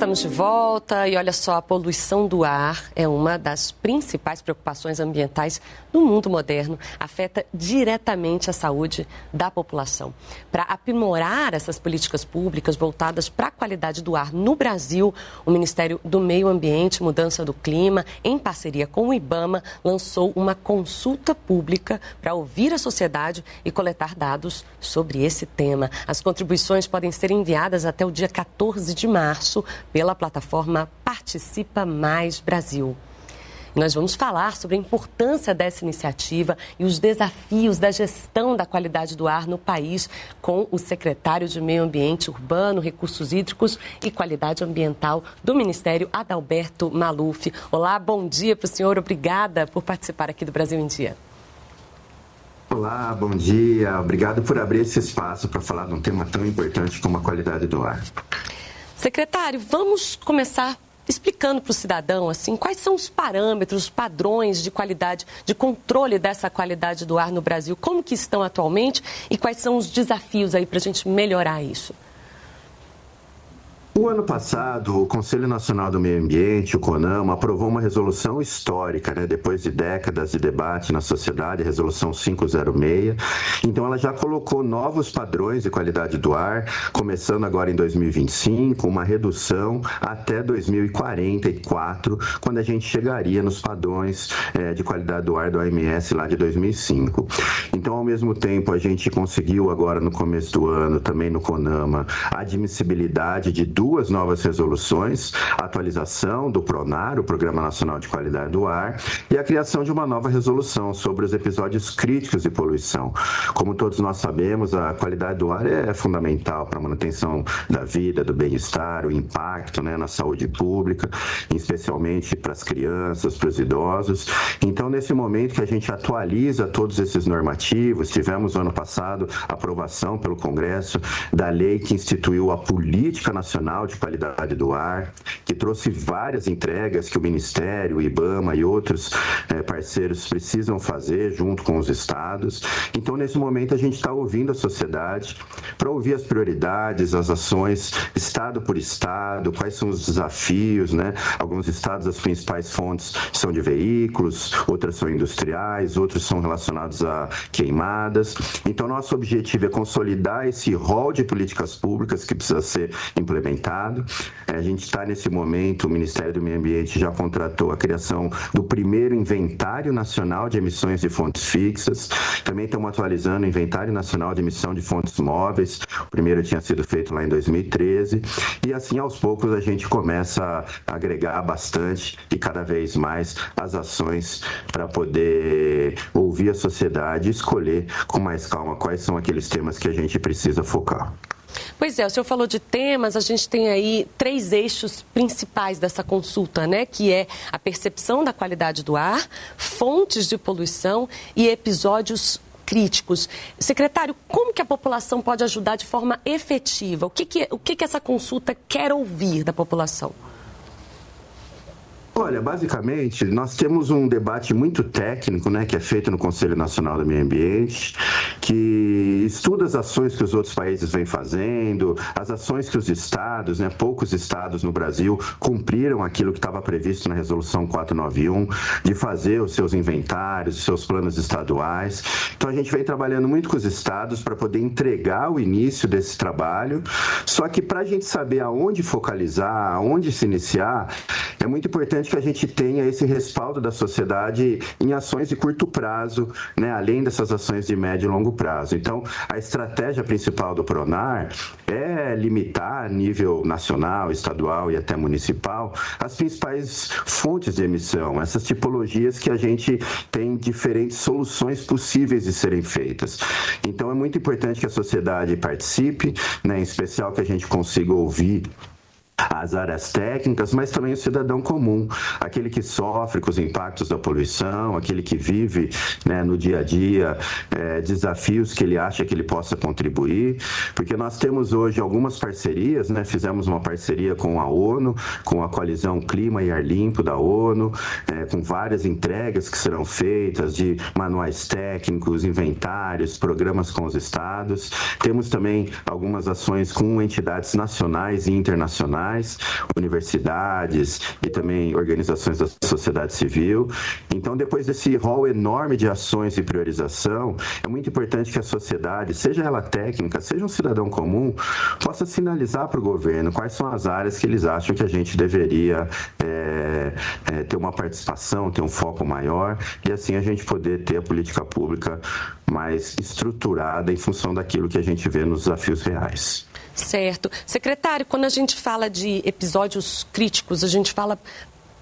Estamos de volta e olha só, a poluição do ar é uma das principais preocupações ambientais no mundo moderno. Afeta diretamente a saúde da população. Para aprimorar essas políticas públicas voltadas para a qualidade do ar no Brasil, o Ministério do Meio Ambiente e Mudança do Clima, em parceria com o IBAMA, lançou uma consulta pública para ouvir a sociedade e coletar dados sobre esse tema. As contribuições podem ser enviadas até o dia 14 de março pela plataforma Participa Mais Brasil. Nós vamos falar sobre a importância dessa iniciativa e os desafios da gestão da qualidade do ar no país com o secretário de Meio Ambiente Urbano, Recursos Hídricos e Qualidade Ambiental do Ministério, Adalberto Maluf. Olá, bom dia para o senhor. Obrigada por participar aqui do Brasil em Dia. Olá, bom dia. Obrigado por abrir esse espaço para falar de um tema tão importante como a qualidade do ar. Secretário, vamos começar explicando para o cidadão assim, quais são os parâmetros, os padrões de qualidade, de controle dessa qualidade do ar no Brasil, como que estão atualmente e quais são os desafios aí para a gente melhorar isso? O ano passado, o Conselho Nacional do Meio Ambiente, o CONAMA, aprovou uma resolução histórica, depois de décadas de debate na sociedade, a Resolução 506. Então, ela já colocou novos padrões de qualidade do ar, começando agora em 2025, uma redução até 2044, quando a gente chegaria nos padrões de qualidade do ar do OMS lá de 2005. Então, ao mesmo tempo, a gente conseguiu agora no começo do ano, também no CONAMA, a admissibilidade de duas novas resoluções, a atualização do PRONAR, o Programa Nacional de Qualidade do Ar, e a criação de uma nova resolução sobre os episódios críticos de poluição. Como todos nós sabemos, a qualidade do ar é fundamental para a manutenção da vida, do bem-estar, o impacto na saúde pública, especialmente para as crianças, para os idosos. Então, nesse momento que a gente atualiza todos esses normativos, tivemos no ano passado a aprovação pelo Congresso da lei que instituiu a Política Nacional de Qualidade do Ar, que trouxe várias entregas que o Ministério, o IBAMA e outros parceiros precisam fazer junto com os estados. Então, nesse momento, a gente está ouvindo a sociedade para ouvir as prioridades, as ações, estado por estado, quais são os desafios, Alguns estados, as principais fontes são de veículos, outras são industriais, outros são relacionados a queimadas. Então, nosso objetivo é consolidar esse rol de políticas públicas que precisa ser implementado. A gente está nesse momento, o Ministério do Meio Ambiente já contratou a criação do primeiro Inventário Nacional de Emissões de Fontes Fixas. Também estamos atualizando o Inventário Nacional de Emissão de Fontes Móveis. O primeiro tinha sido feito lá em 2013. E assim, aos poucos, a gente começa a agregar bastante e cada vez mais as ações para poder ouvir a sociedade e escolher com mais calma quais são aqueles temas que a gente precisa focar. Pois é, o senhor falou de temas, a gente tem aí 3 eixos principais dessa consulta, que é a percepção da qualidade do ar, fontes de poluição e episódios críticos. Secretário, como que a população pode ajudar de forma efetiva? O que essa consulta quer ouvir da população? Olha, basicamente, nós temos um debate muito técnico, que é feito no Conselho Nacional do Meio Ambiente, que estuda as ações que os outros países vêm fazendo, as ações que os estados, poucos estados no Brasil, cumpriram aquilo que estava previsto na Resolução 491, de fazer os seus inventários, os seus planos estaduais. Então, a gente vem trabalhando muito com os estados para poder entregar o início desse trabalho, só que para a gente saber aonde focalizar, aonde se iniciar, é muito importante que a gente tenha esse respaldo da sociedade em ações de curto prazo, além dessas ações de médio e longo prazo. Então, a estratégia principal do PRONAR é limitar a nível nacional, estadual e até municipal as principais fontes de emissão, essas tipologias que a gente tem diferentes soluções possíveis de serem feitas. Então, é muito importante que a sociedade participe, em especial que a gente consiga ouvir as áreas técnicas, mas também o cidadão comum, aquele que sofre com os impactos da poluição, aquele que vive no dia a dia desafios que ele acha que ele possa contribuir, porque nós temos hoje algumas parcerias, fizemos uma parceria com a ONU, com a Coalizão Clima e Ar Limpo da ONU, com várias entregas que serão feitas de manuais técnicos, inventários, programas com os estados. Temos também algumas ações com entidades nacionais e internacionais, nacionais, universidades e também organizações da sociedade civil. Então, depois desse rol enorme de ações e priorização, é muito importante que a sociedade, seja ela técnica, seja um cidadão comum, possa sinalizar para o governo quais são as áreas que eles acham que a gente deveria ter uma participação, ter um foco maior, e assim a gente poder ter a política pública mais estruturada em função daquilo que a gente vê nos desafios reais. Certo. Secretário, quando a gente fala de episódios críticos, a gente fala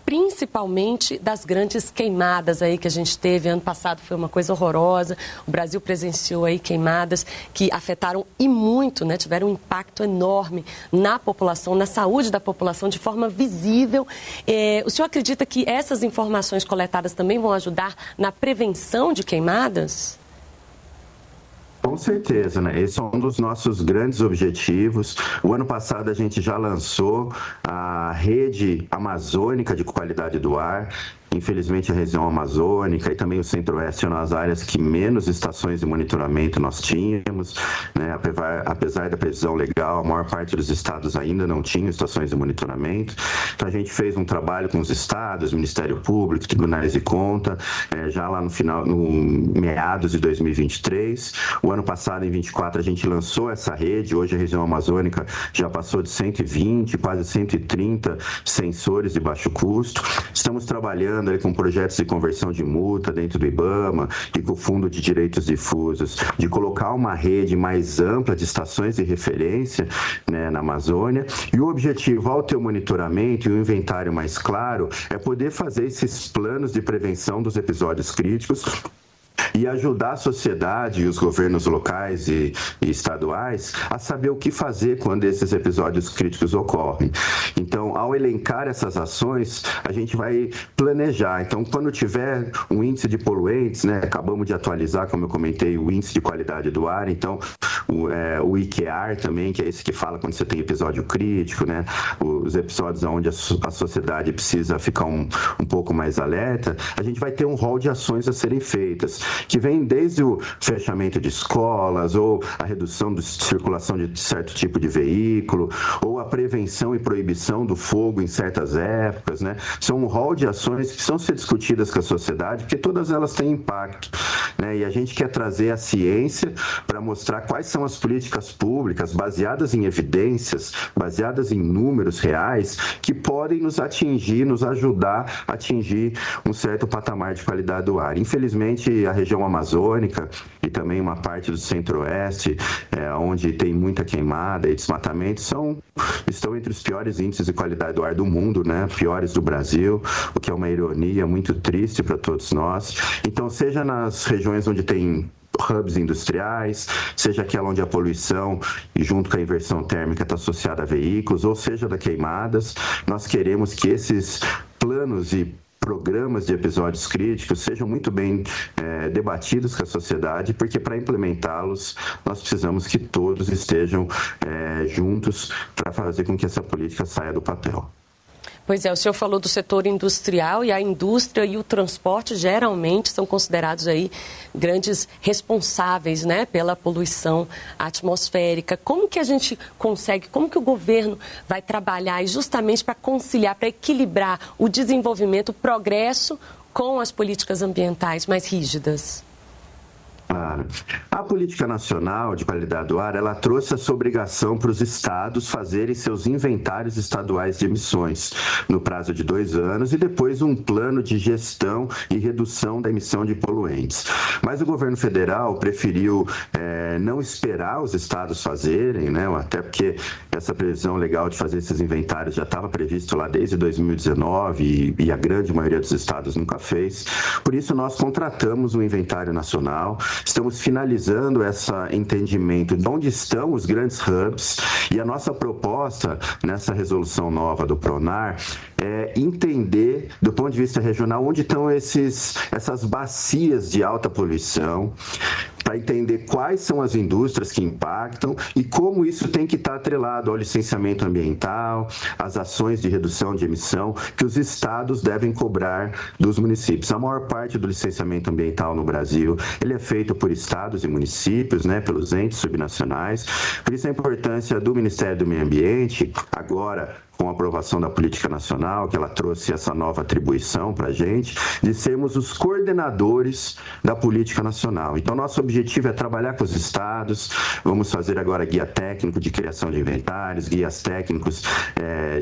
principalmente das grandes queimadas aí que a gente teve. Ano passado foi uma coisa horrorosa. O Brasil presenciou aí queimadas que afetaram e muito, né? Tiveram um impacto enorme na população, na saúde da população, de forma visível. O senhor acredita que essas informações coletadas também vão ajudar na prevenção de queimadas? Com certeza, né? Esse é um dos nossos grandes objetivos. O ano passado a gente já lançou a rede amazônica de qualidade do ar. Infelizmente, a região amazônica e também o centro-oeste eram as áreas que menos estações de monitoramento nós tínhamos, né? Apesar da previsão legal, a maior parte dos estados ainda não tinham estações de monitoramento. Então, a gente fez um trabalho com os estados, Ministério Público, Tribunais de Conta, já lá no meados de 2023. O ano passado, em 2024, a gente lançou essa rede. Hoje, a região amazônica já passou de 120, quase 130 sensores de baixo custo. Estamos trabalhando com projetos de conversão de multa dentro do IBAMA e com o Fundo de Direitos Difusos, de colocar uma rede mais ampla de estações de referência, né, na Amazônia. E o objetivo, ao ter o monitoramento e o inventário mais claro, é poder fazer esses planos de prevenção dos episódios críticos e ajudar a sociedade e os governos locais e estaduais a saber o que fazer quando esses episódios críticos ocorrem. Então, ao elencar essas ações, a gente vai planejar. Então, quando tiver um índice de poluentes, né, acabamos de atualizar, como eu comentei, o índice de qualidade do ar, então o IQAR também, que é esse que fala quando você tem episódio crítico, né, os episódios onde a sociedade precisa ficar um pouco mais alerta, a gente vai ter um rol de ações a serem feitas, que vem desde o fechamento de escolas, ou a redução da circulação de certo tipo de veículo, ou a prevenção e proibição do fogo em certas épocas, né? São um rol de ações que precisam ser discutidas com a sociedade, porque todas elas têm impacto, né? E a gente quer trazer a ciência para mostrar quais são as políticas públicas baseadas em evidências, baseadas em números reais, que podem nos atingir, nos ajudar a atingir um certo patamar de qualidade do ar. Infelizmente, a região amazônica e também uma parte do centro-oeste, onde tem muita queimada e desmatamento, estão entre os piores índices de qualidade do ar do mundo, né? Piores do Brasil, o que é uma ironia muito triste para todos nós. Então, seja nas regiões onde tem hubs industriais, seja aquela onde a poluição e junto com a inversão térmica está associada a veículos, ou seja da queimadas, nós queremos que esses planos e programas de episódios críticos sejam muito bem debatidos com a sociedade, porque para implementá-los nós precisamos que todos estejam juntos para fazer com que essa política saia do papel. Pois é, o senhor falou do setor industrial, e a indústria e o transporte geralmente são considerados aí grandes responsáveis, né, pela poluição atmosférica. Como que a gente consegue, como que o governo vai trabalhar aí justamente para conciliar, para equilibrar o desenvolvimento, o progresso com as políticas ambientais mais rígidas? A Política Nacional de Qualidade do Ar, ela trouxe essa obrigação para os estados fazerem seus inventários estaduais de emissões no prazo de 2 anos e depois um plano de gestão e redução da emissão de poluentes. Mas o governo federal preferiu não esperar os estados fazerem, né? Até porque essa previsão legal de fazer esses inventários já estava previsto lá desde 2019 e a grande maioria dos estados nunca fez. Por isso, nós contratamos um inventário nacional. Estamos finalizando esse entendimento de onde estão os grandes hubs, e a nossa proposta nessa resolução nova do PRONAR é entender, do ponto de vista regional, onde estão essas bacias de alta poluição, para entender quais são as indústrias que impactam e como isso tem que estar atrelado ao licenciamento ambiental, às ações de redução de emissão que os estados devem cobrar dos municípios. A maior parte do licenciamento ambiental no Brasil, ele é feito por estados e municípios, né, pelos entes subnacionais. Por isso a importância do Ministério do Meio Ambiente, agora com a aprovação da política nacional, que ela trouxe essa nova atribuição para a gente, de sermos os coordenadores da política nacional. Então, nosso objetivo é trabalhar com os estados, vamos fazer agora guia técnico de criação de inventários, guias técnicos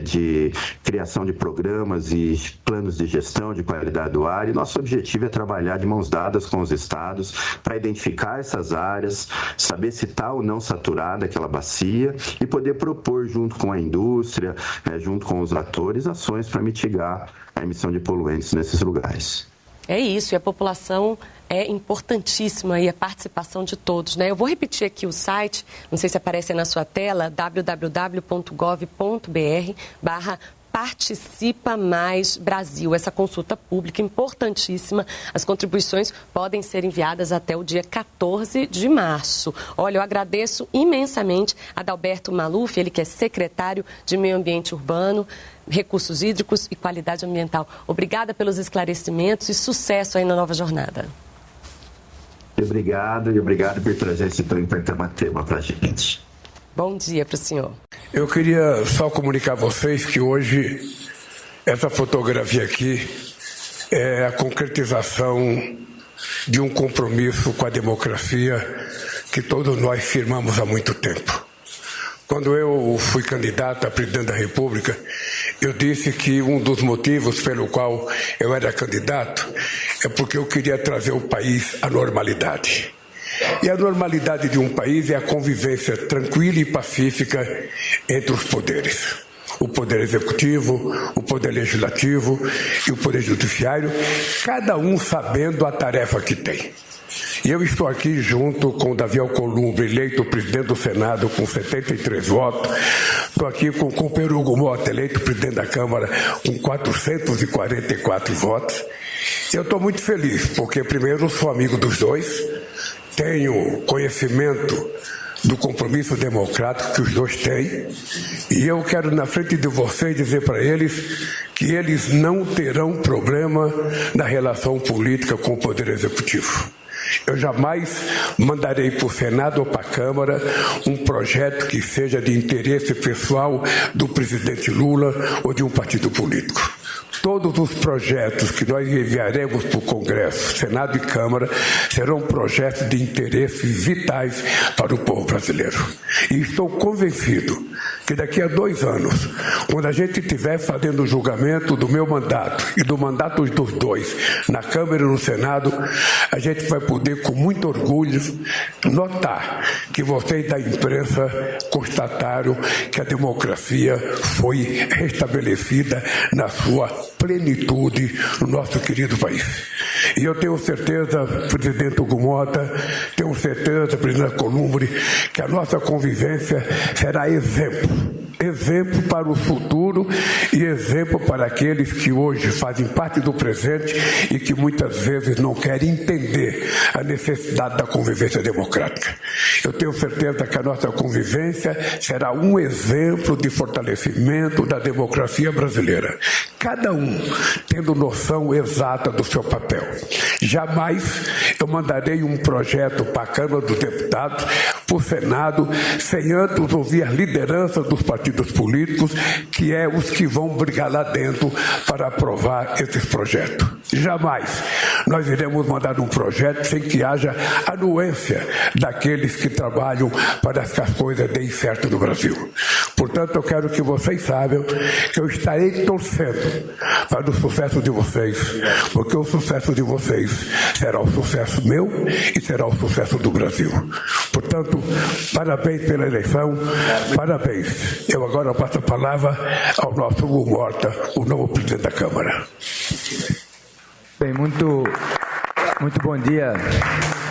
de criação de programas e planos de gestão de qualidade do ar, e nosso objetivo é trabalhar de mãos dadas com os estados para identificar essas áreas, saber se está ou não saturada aquela bacia e poder propor junto com a indústria, junto com os atores, ações para mitigar a emissão de poluentes nesses lugares. É isso, e a população é importantíssima e a participação de todos, né? Eu vou repetir aqui o site, não sei se aparece aí na sua tela, www.gov.br/Participa Mais Brasil. Essa consulta pública importantíssima. As contribuições podem ser enviadas até o dia 14 de março. Olha, eu agradeço imensamente a Adalberto Maluf, ele que é secretário de Meio Ambiente Urbano, Recursos Hídricos e Qualidade Ambiental. Obrigada pelos esclarecimentos e sucesso aí na nova jornada. Obrigado e obrigado por trazer esse tão importante tema para a gente. Bom dia para o senhor. Eu queria só comunicar a vocês que hoje essa fotografia aqui é a concretização de um compromisso com a democracia que todos nós firmamos há muito tempo. Quando eu fui candidato a presidente da República, eu disse que um dos motivos pelo qual eu era candidato é porque eu queria trazer o país à normalidade. E a normalidade de um país é a convivência tranquila e pacífica entre os poderes. O poder executivo, o poder legislativo e o poder judiciário, cada um sabendo a tarefa que tem. E eu estou aqui junto com o Davi Alcolumbre, eleito presidente do Senado com 73 votos. Estou aqui com o companheiro Hugo Mota, eleito presidente da Câmara com 444 votos. Eu estou muito feliz, porque primeiro sou amigo dos dois, tenho conhecimento do compromisso democrático que os dois têm, e eu quero na frente de vocês dizer para eles que eles não terão problema na relação política com o Poder Executivo. Eu jamais mandarei para o Senado ou para a Câmara um projeto que seja de interesse pessoal do presidente Lula ou de um partido político. Todos os projetos que nós enviaremos para o Congresso, Senado e Câmara, serão projetos de interesses vitais para o povo brasileiro. E estou convencido que daqui a 2 anos, quando a gente estiver fazendo o julgamento do meu mandato e do mandato dos dois, na Câmara e no Senado, a gente vai poder, com muito orgulho, notar que vocês da imprensa constataram que a democracia foi restabelecida na sua plenitude no nosso querido país. E eu tenho certeza, presidente Hugo Mota, tenho certeza, presidente Alcolumbre, que a nossa convivência será exemplo para o futuro e exemplo para aqueles que hoje fazem parte do presente e que muitas vezes não querem entender a necessidade da convivência democrática. Eu tenho certeza que a nossa convivência será um exemplo de fortalecimento da democracia brasileira. Cada um tendo noção exata do seu papel. Jamais eu mandarei um projeto para a Câmara dos Deputados, para o Senado, sem antes ouvir as lideranças dos partidos políticos, que é os que vão brigar lá dentro para aprovar esses projetos. Jamais nós iremos mandar um projeto sem que haja anuência daqueles que trabalham para que as coisas deem certo no Brasil. Portanto, eu quero que vocês saibam que eu estarei torcendo para o sucesso de vocês, porque o sucesso de vocês será o sucesso meu e será o sucesso do Brasil. Portanto, parabéns pela eleição, parabéns. Eu agora passo a palavra ao nosso Hugo Mota, o novo presidente da Câmara. Bem, muito bom dia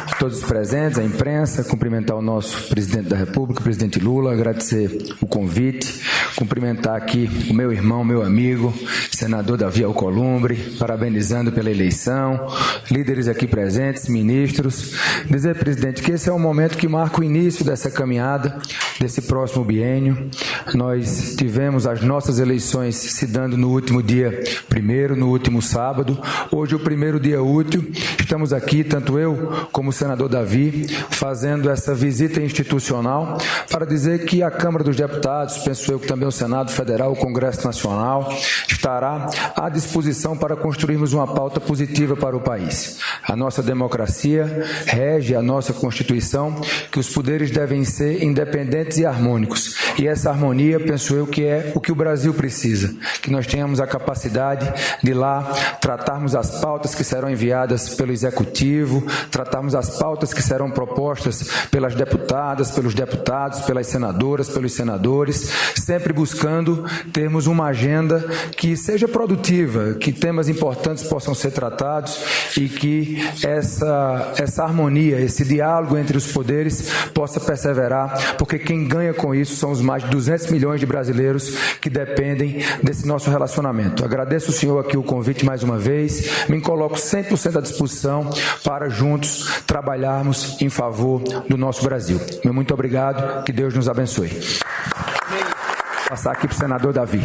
a todos os presentes, a imprensa, cumprimentar o nosso presidente da República, o presidente Lula, agradecer o convite, cumprimentar aqui o meu irmão, meu amigo, senador Davi Alcolumbre, parabenizando pela eleição, líderes aqui presentes, ministros, dizer, presidente, que esse é um momento que marca o início dessa caminhada, desse próximo biênio. Nós tivemos as nossas eleições se dando no último dia 1º, no último sábado, hoje o primeiro dia útil, estamos aqui, tanto eu como o senador Davi, fazendo essa visita institucional para dizer que a Câmara dos Deputados, penso eu que também o Senado Federal, o Congresso Nacional, estará à disposição para construirmos uma pauta positiva para o país. A nossa democracia rege a nossa Constituição, que os poderes devem ser independentes e harmônicos. E essa harmonia, penso eu, que é o que o Brasil precisa, que nós tenhamos a capacidade de lá tratarmos as pautas que serão enviadas pelo Executivo, tratarmos as pautas que serão propostas pelas deputadas, pelos deputados, pelas senadoras, pelos senadores, sempre buscando termos uma agenda que seja produtiva, que temas importantes possam ser tratados e que essa harmonia, esse diálogo entre os poderes possa perseverar, porque quem ganha com isso são os mais de 200 milhões de brasileiros que dependem desse nosso relacionamento. Agradeço ao senhor aqui o convite mais uma vez, me coloco 100% à disposição para juntos trabalharmos em favor do nosso Brasil. Meu muito obrigado, que Deus nos abençoe. Vou passar aqui para o senador Davi.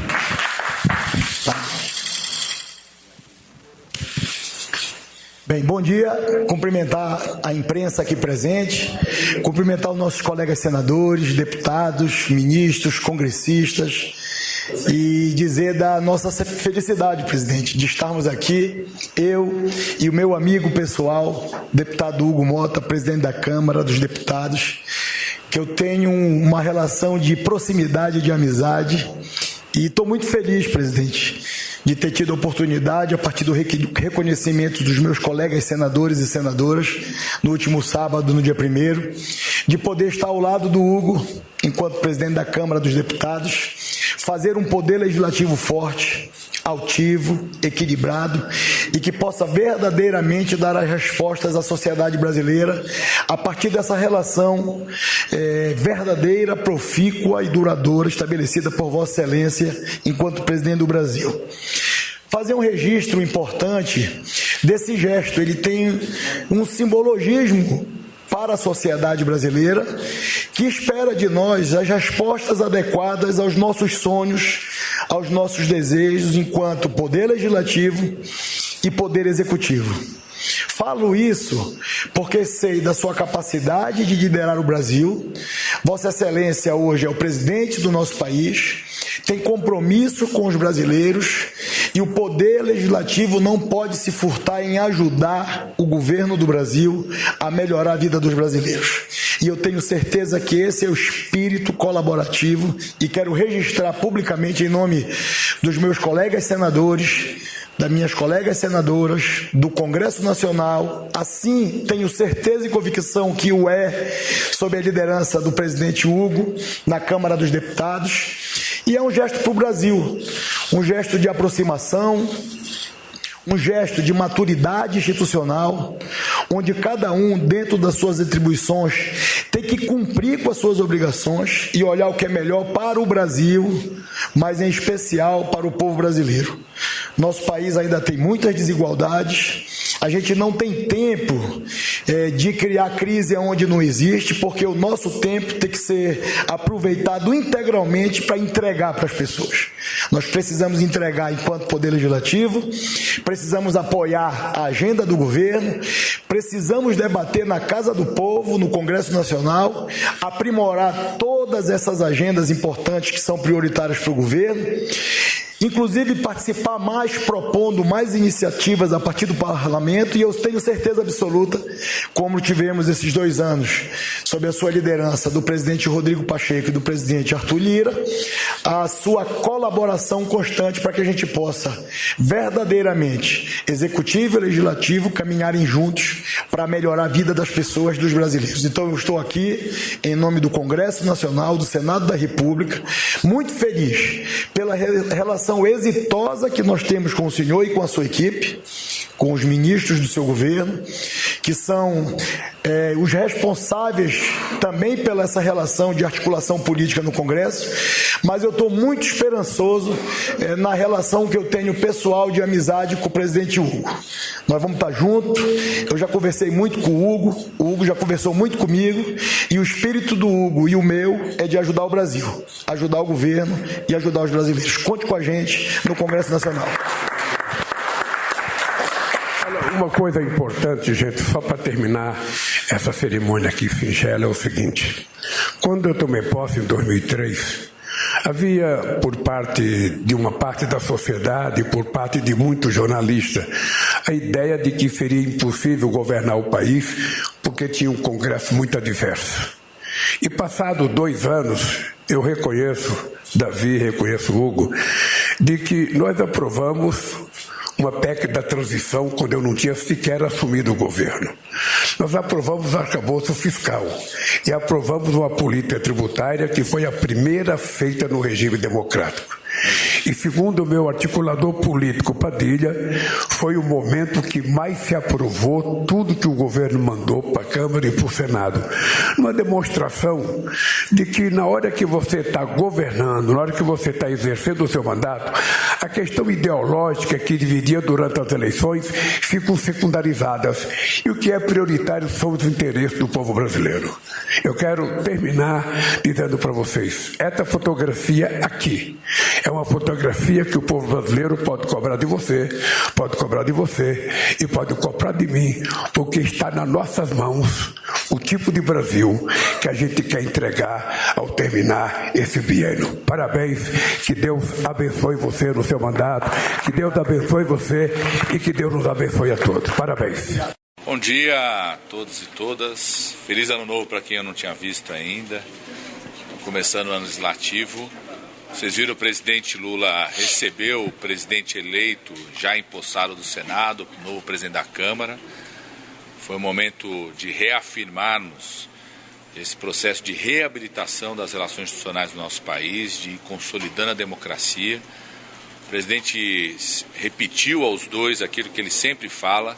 Bem, bom dia, cumprimentar a imprensa aqui presente, cumprimentar os nossos colegas senadores, deputados, ministros, congressistas e dizer da nossa felicidade, presidente, de estarmos aqui, eu e o meu amigo pessoal, deputado Hugo Mota, presidente da Câmara dos Deputados, que eu tenho uma relação de proximidade, de amizade e estou muito feliz, presidente, de ter tido a oportunidade, a partir do reconhecimento dos meus colegas senadores e senadoras, no último sábado, no dia 1º, de poder estar ao lado do Hugo, enquanto presidente da Câmara dos Deputados, fazer um poder legislativo forte, altivo, equilibrado e que possa verdadeiramente dar as respostas à sociedade brasileira a partir dessa relação verdadeira, profícua e duradoura estabelecida por Vossa Excelência enquanto presidente do Brasil. Fazer um registro importante desse gesto, ele tem um simbologismo para a sociedade brasileira que espera de nós as respostas adequadas aos nossos sonhos, aos nossos desejos enquanto poder legislativo e poder executivo. Falo isso porque sei da sua capacidade de liderar o Brasil. Vossa Excelência hoje é o presidente do nosso país, tem compromisso com os brasileiros e o poder legislativo não pode se furtar em ajudar o governo do Brasil a melhorar a vida dos brasileiros. E eu tenho certeza que esse é o espírito colaborativo e quero registrar publicamente em nome dos meus colegas senadores, das minhas colegas senadoras, do Congresso Nacional, assim tenho certeza e convicção que o é, sob a liderança do presidente Hugo, na Câmara dos Deputados, e é um gesto para o Brasil, um gesto de aproximação, um gesto de maturidade institucional, onde cada um, dentro das suas atribuições, tem que cumprir com as suas obrigações e olhar o que é melhor para o Brasil, mas em especial para o povo brasileiro. Nosso país ainda tem muitas desigualdades, a gente não tem tempo de criar crise onde não existe, porque o nosso tempo tem que ser aproveitado integralmente para entregar para as pessoas. Nós precisamos entregar enquanto Poder Legislativo, precisamos apoiar a agenda do governo, precisamos debater na Casa do Povo, no Congresso Nacional, aprimorar todas essas agendas importantes que são prioritárias para o governo, inclusive participar mais, propondo mais iniciativas a partir do parlamento, e eu tenho certeza absoluta, como tivemos esses 2 anos, sob a sua liderança do presidente Rodrigo Pacheco e do presidente Arthur Lira, a sua colaboração constante para que a gente possa verdadeiramente, executivo e legislativo, caminharem juntos para melhorar a vida das pessoas, dos brasileiros. Então eu estou aqui em nome do Congresso Nacional, do Senado da República, muito feliz pela relação exitosa que nós temos com o senhor e com a sua equipe, com os ministros do seu governo, que são os responsáveis também pela essa relação de articulação política no Congresso, mas eu estou muito esperançoso na relação que eu tenho pessoal de amizade com o presidente Hugo. Nós vamos estar juntos, eu já conversei muito com o Hugo já conversou muito comigo, e o espírito do Hugo e o meu é de ajudar o Brasil, ajudar o governo e ajudar os brasileiros. Conte com a gente no Congresso Nacional. Uma coisa importante, gente, só para terminar essa cerimônia aqui singela, é o seguinte. Quando eu tomei posse em 2003, havia por parte de uma parte da sociedade, por parte de muitos jornalistas, a ideia de que seria impossível governar o país porque tinha um Congresso muito adverso. E passados 2 anos, eu reconheço, Davi, reconheço Hugo, de que nós aprovamos uma PEC da transição quando eu não tinha sequer assumido o governo. Nós aprovamos o arcabouço fiscal e aprovamos uma política tributária que foi a primeira feita no regime democrático. E segundo o meu articulador político Padilha, foi o momento que mais se aprovou tudo que o governo mandou para a Câmara e para o Senado. Uma demonstração de que na hora que você está governando, na hora que você está exercendo o seu mandato, a questão ideológica que dividia durante as eleições ficam secundarizadas. E o que é prioritário são os interesses do povo brasileiro. Eu quero terminar dizendo para vocês, essa fotografia aqui é uma fotografia que o povo brasileiro pode cobrar de você, pode cobrar de você e pode cobrar de mim, porque está nas nossas mãos o tipo de Brasil que a gente quer entregar ao terminar esse biênio. Parabéns, que Deus abençoe você no seu mandato, que Deus abençoe você e que Deus nos abençoe a todos. Parabéns. Bom dia a todos e todas. Feliz ano novo para quem eu não tinha visto ainda. Começando o ano legislativo. Vocês viram, o presidente Lula recebeu o presidente eleito, já empossado do Senado, o novo presidente da Câmara. Foi um momento de reafirmarmos esse processo de reabilitação das relações institucionais do nosso país, de consolidando a democracia. O presidente repetiu aos dois aquilo que ele sempre fala,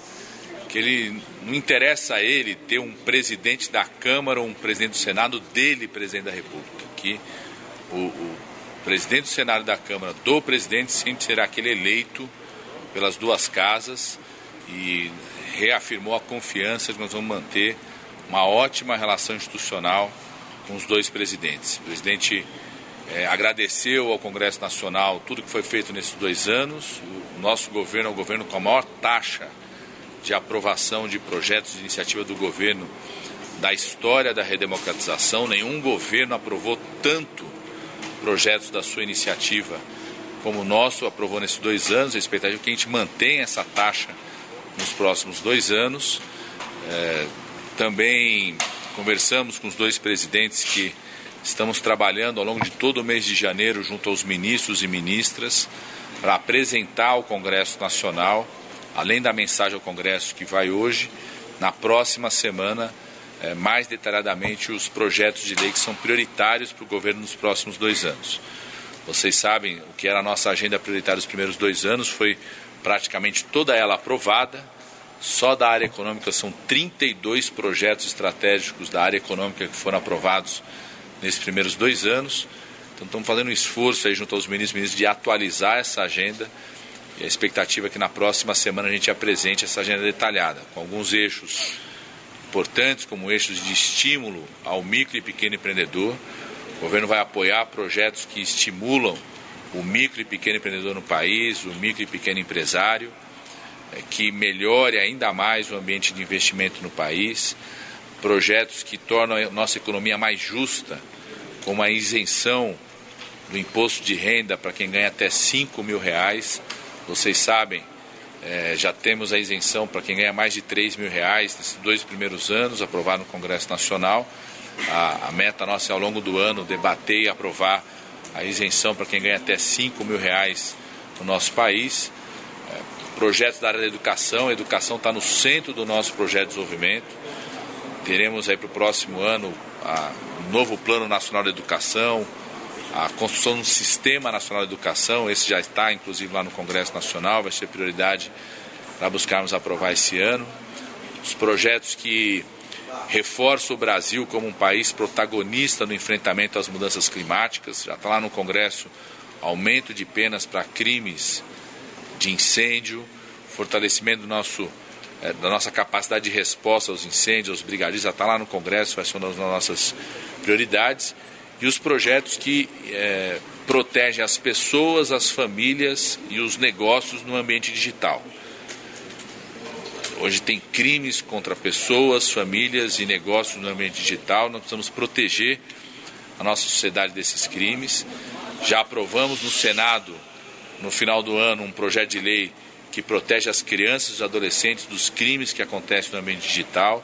que ele não interessa a ele ter um presidente da Câmara ou um presidente do Senado dele, presidente da República. Que o presidente do Senado e da Câmara do presidente sempre será aquele eleito pelas duas casas e reafirmou a confiança de que nós vamos manter uma ótima relação institucional com os dois presidentes. O presidente agradeceu ao Congresso Nacional tudo que foi feito nesses 2 anos. O nosso governo é o governo com a maior taxa de aprovação de projetos de iniciativa do governo da história da redemocratização. Nenhum governo aprovou tanto projetos da sua iniciativa como o nosso aprovou nesses 2 anos. A expectativa é que a gente mantenha essa taxa nos próximos 2 anos. Também conversamos com os dois presidentes que estamos trabalhando ao longo de todo o mês de janeiro junto aos ministros e ministras para apresentar ao Congresso Nacional, além da mensagem ao Congresso que vai hoje, na próxima semana, mais detalhadamente os projetos de lei que são prioritários para o governo nos próximos 2 anos. Vocês sabem o que era a nossa agenda prioritária nos primeiros 2 anos, foi praticamente toda ela aprovada. Só da área econômica são 32 projetos estratégicos da área econômica que foram aprovados nesses primeiros 2 anos. Então estamos fazendo um esforço aí junto aos ministros e ministras de atualizar essa agenda. E a expectativa é que na próxima semana a gente apresente essa agenda detalhada, com alguns eixos importantes, como eixos de estímulo ao micro e pequeno empreendedor. O governo vai apoiar projetos que estimulam o micro e pequeno empreendedor no país, o micro e pequeno empresário, que melhore ainda mais o ambiente de investimento no país, projetos que tornam a nossa economia mais justa, como a isenção do imposto de renda para quem ganha até R$5.000. Vocês sabem, já temos a isenção para quem ganha mais de R$3.000 nesses 2 primeiros anos, aprovado no Congresso Nacional. A meta nossa é, ao longo do ano, debater e aprovar a isenção para quem ganha até R$5.000 no nosso país. Projetos da área da educação, a educação está no centro do nosso projeto de desenvolvimento. Teremos aí para o próximo ano o novo Plano Nacional de Educação, a construção de um Sistema Nacional de Educação. Esse já está, inclusive, lá no Congresso Nacional, vai ser prioridade para buscarmos aprovar esse ano. Os projetos que reforçam o Brasil como um país protagonista no enfrentamento às mudanças climáticas. Já está lá no Congresso aumento de penas para crimes de incêndio, fortalecimento da nossa capacidade de resposta aos incêndios, aos brigadistas, já está lá no Congresso, vai ser uma das nossas prioridades. E os projetos que protegem as pessoas, as famílias e os negócios no ambiente digital. Hoje tem crimes contra pessoas, famílias e negócios no ambiente digital. Nós precisamos proteger a nossa sociedade desses crimes. Já aprovamos no Senado, no final do ano, um projeto de lei que protege as crianças e os adolescentes dos crimes que acontecem no ambiente digital.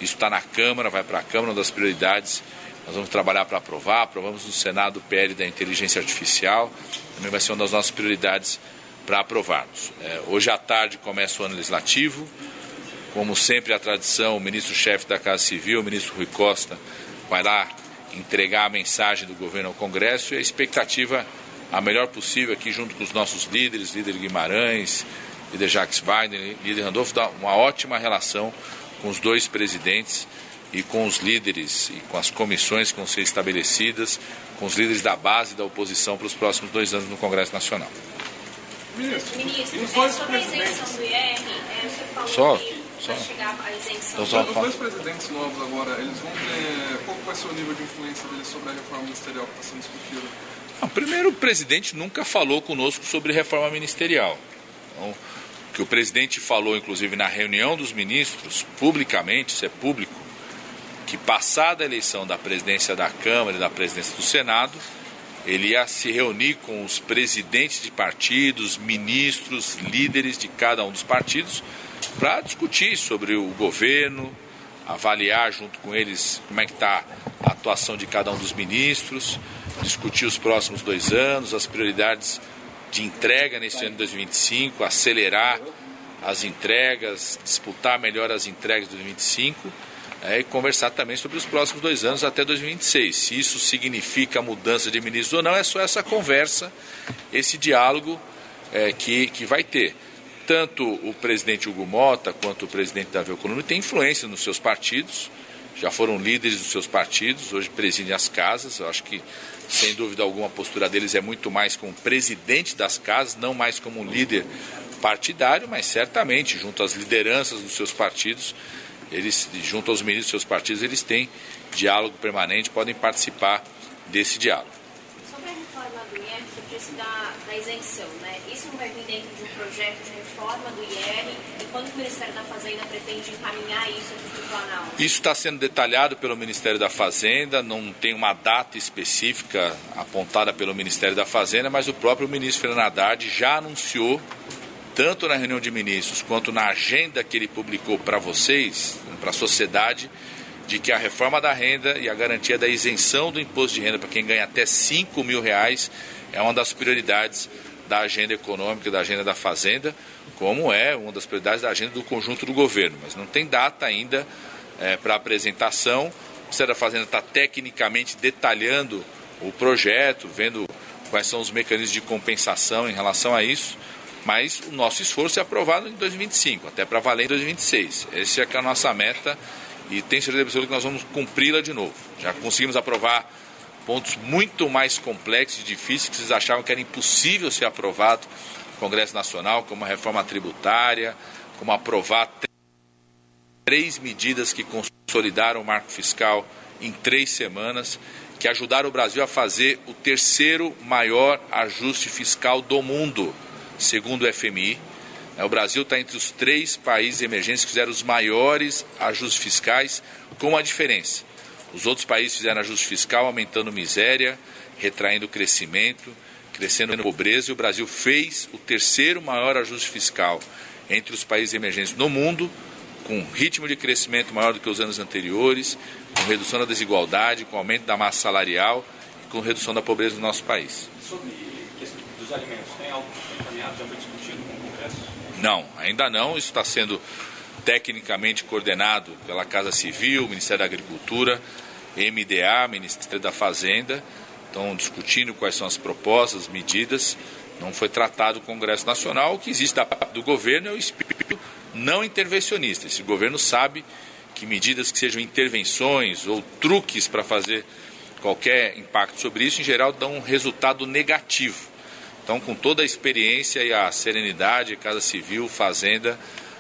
Isso está na Câmara, vai para a Câmara, uma das prioridades. Nós vamos trabalhar para aprovar. Aprovamos no Senado o PL da inteligência artificial. Também vai ser uma das nossas prioridades para aprovarmos. Hoje à tarde começa o ano legislativo. Como sempre, a tradição, o ministro-chefe da Casa Civil, o ministro Rui Costa, vai lá entregar a mensagem do governo ao Congresso e a expectativa a melhor possível aqui junto com os nossos líderes, líder Guimarães, líder Jacques Wagner, líder Randolfo, dá uma ótima relação com os dois presidentes e com os líderes e com as comissões que vão ser estabelecidas, com os líderes da base e da oposição para os próximos 2 anos no Congresso Nacional. Ministro, sobre a isenção do IR, você falou que vai chegar a isenção. Os dois presidentes novos agora, eles vão ter... Qual vai ser o nível de influência deles sobre a reforma ministerial que está sendo discutida? Primeiro, o presidente nunca falou conosco sobre reforma ministerial. Então, o que o presidente falou, inclusive, na reunião dos ministros, publicamente, isso é público, que passada a eleição da presidência da Câmara e da presidência do Senado, ele ia se reunir com os presidentes de partidos, ministros, líderes de cada um dos partidos, para discutir sobre o governo, avaliar junto com eles como é que está a atuação de cada um dos ministros, discutir os próximos 2 anos, as prioridades de entrega nesse ano de 2025, acelerar as entregas, disputar melhor as entregas de 2025 e conversar também sobre os próximos 2 anos até 2026. Se isso significa mudança de ministros ou não, é só essa conversa, esse diálogo que vai ter. Tanto o presidente Hugo Mota quanto o presidente Davi Alcolumbre têm influência nos seus partidos, já foram líderes dos seus partidos, hoje presidem as casas. Eu acho que, sem dúvida alguma, a postura deles é muito mais como presidente das casas, não mais como um líder partidário, mas certamente, junto às lideranças dos seus partidos, junto aos ministros dos seus partidos, eles têm diálogo permanente, podem participar desse diálogo. Sobre a reforma do IR, você disse da isenção, né? Isso não vai vir dentro de um projeto de reforma do IR? E quando o Ministério da Fazenda pretende encaminhar isso para o Planalto? Isso está sendo detalhado pelo Ministério da Fazenda, não tem uma data específica apontada pelo Ministério da Fazenda, mas o próprio ministro Fernando Haddad já anunciou, tanto na reunião de ministros quanto na agenda que ele publicou para vocês, para a sociedade, de que a reforma da renda e a garantia da isenção do imposto de renda para quem ganha até R$5 mil é uma das prioridades da agenda econômica, da agenda da Fazenda, como é uma das prioridades da agenda do conjunto do governo. Mas não tem data ainda para apresentação. O Ministério da Fazenda está tecnicamente detalhando o projeto, vendo quais são os mecanismos de compensação em relação a isso. Mas o nosso esforço é aprovado em 2025, até para valer em 2026. Essa é a nossa meta e tenho certeza absoluta que nós vamos cumpri-la de novo. Já conseguimos aprovar pontos muito mais complexos e difíceis que vocês achavam que era impossível ser aprovado no Congresso Nacional, como a reforma tributária, como aprovar 3 medidas que consolidaram o marco fiscal em 3 semanas, que ajudaram o Brasil a fazer o 3º maior ajuste fiscal do mundo, segundo o FMI. O Brasil está entre os 3 países emergentes que fizeram os maiores ajustes fiscais, com uma diferença. Os outros países fizeram ajuste fiscal aumentando miséria, retraindo o crescimento, crescendo a pobreza, e o Brasil fez o 3º maior ajuste fiscal entre os países emergentes no mundo, com ritmo de crescimento maior do que os anos anteriores, com redução da desigualdade, com aumento da massa salarial e com redução da pobreza no nosso país. Sobre a questão dos alimentos, tem algo encaminhado, já foi discutido com o Congresso? Não, ainda não. Isso está sendo tecnicamente coordenado pela Casa Civil, Ministério da Agricultura, MDA, Ministério da Fazenda. Estão discutindo quais são as propostas, medidas. Não foi tratado o Congresso Nacional. O que existe da parte do governo é o espírito não intervencionista. Esse governo sabe que medidas que sejam intervenções ou truques para fazer qualquer impacto sobre isso, em geral, dão um resultado negativo. Então, com toda a experiência e a serenidade, Casa Civil, Fazenda,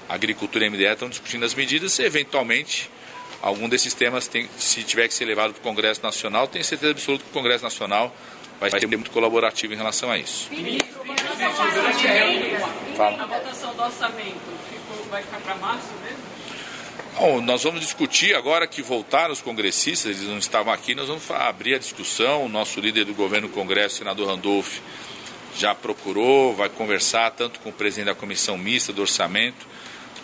Agricultura e MDE estão discutindo as medidas. E, eventualmente, algum desses temas, se tiver que ser levado para o Congresso Nacional, tenho certeza absoluta que o Congresso Nacional vai ser muito colaborativo em relação a isso. Ministro, a votação do orçamento vai ficar para março mesmo? Bom, nós vamos discutir agora que voltaram os congressistas, eles não estavam aqui, nós vamos abrir a discussão. O nosso líder do governo no Congresso, o senador Randolph, já procurou, vai conversar tanto com o presidente da comissão mista do orçamento,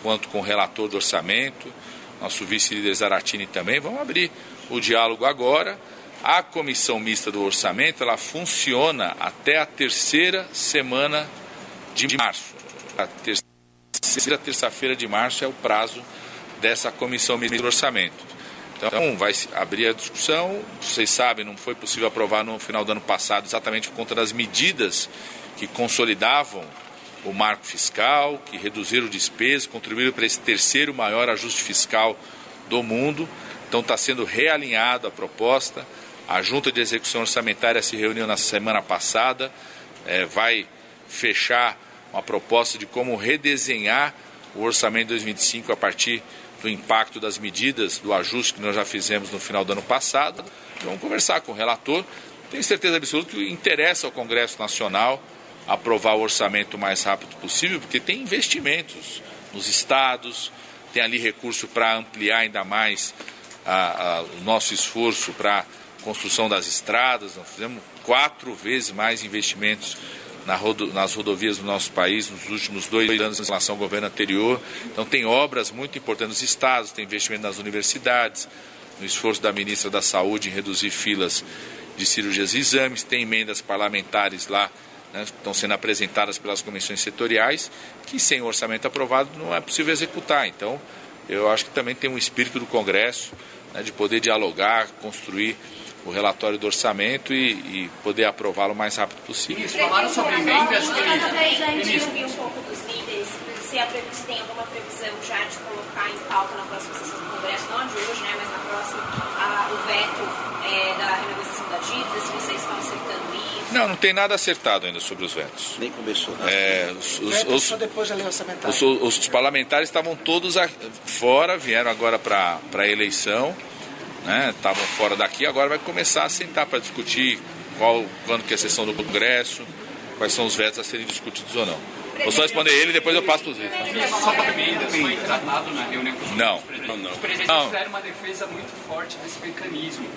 quanto com o relator do orçamento, nosso vice-líder Zaratini também. Vamos abrir o diálogo agora. A comissão mista do orçamento, ela funciona até a terceira semana de março. A terça-feira de março é o prazo dessa comissão mista do orçamento. Então, vai abrir a discussão. Vocês sabem, não foi possível aprovar no final do ano passado, exatamente por conta das medidas que consolidavam o marco fiscal, que reduziram despesas, contribuíram para esse terceiro maior ajuste fiscal do mundo. Então, está sendo realinhada a proposta. A Junta de Execução Orçamentária se reuniu na semana passada, vai fechar uma proposta de como redesenhar o orçamento de 2025 a partir do impacto das medidas do ajuste que nós já fizemos no final do ano passado. Vamos conversar com o relator. Tenho certeza absoluta que interessa ao Congresso Nacional aprovar o orçamento o mais rápido possível, porque tem investimentos nos estados, tem ali recurso para ampliar ainda mais o nosso esforço para a construção das estradas. Nós fizemos 4 vezes mais investimentos nas rodovias do nosso país nos últimos 2 anos em relação ao governo anterior. Então tem obras muito importantes nos estados, tem investimento nas universidades, no esforço da ministra da Saúde em reduzir filas de cirurgias e exames, tem emendas parlamentares lá, né, estão sendo apresentadas pelas comissões setoriais, que sem o orçamento aprovado não é possível executar. Então eu acho que também tem um espírito do Congresso, né, de poder dialogar, construir o relatório do orçamento e poder aprová-lo o mais rápido possível. Eles falaram sobre emendas. A gente ouviu um pouco dos líderes, se tem alguma previsão já de colocar em pauta na próxima sessão do Congresso, não de hoje, né, mas na próxima, o veto da renegociação da dívida, se vocês estão acertando isso? Não tem nada acertado ainda sobre os vetos. Nem começou. Só depois da lei orçamentária. Os parlamentares estavam todos fora, vieram agora para a eleição, né, estavam fora daqui, agora vai começar a sentar para discutir quando que é a sessão do Congresso, quais são os vetos a serem discutidos ou não. Vou só responder ele e depois eu passo para os líderes. Só para emendas foi tratado na reunião com os Não. Os presidentes fizeram uma defesa muito forte desse mecanismo.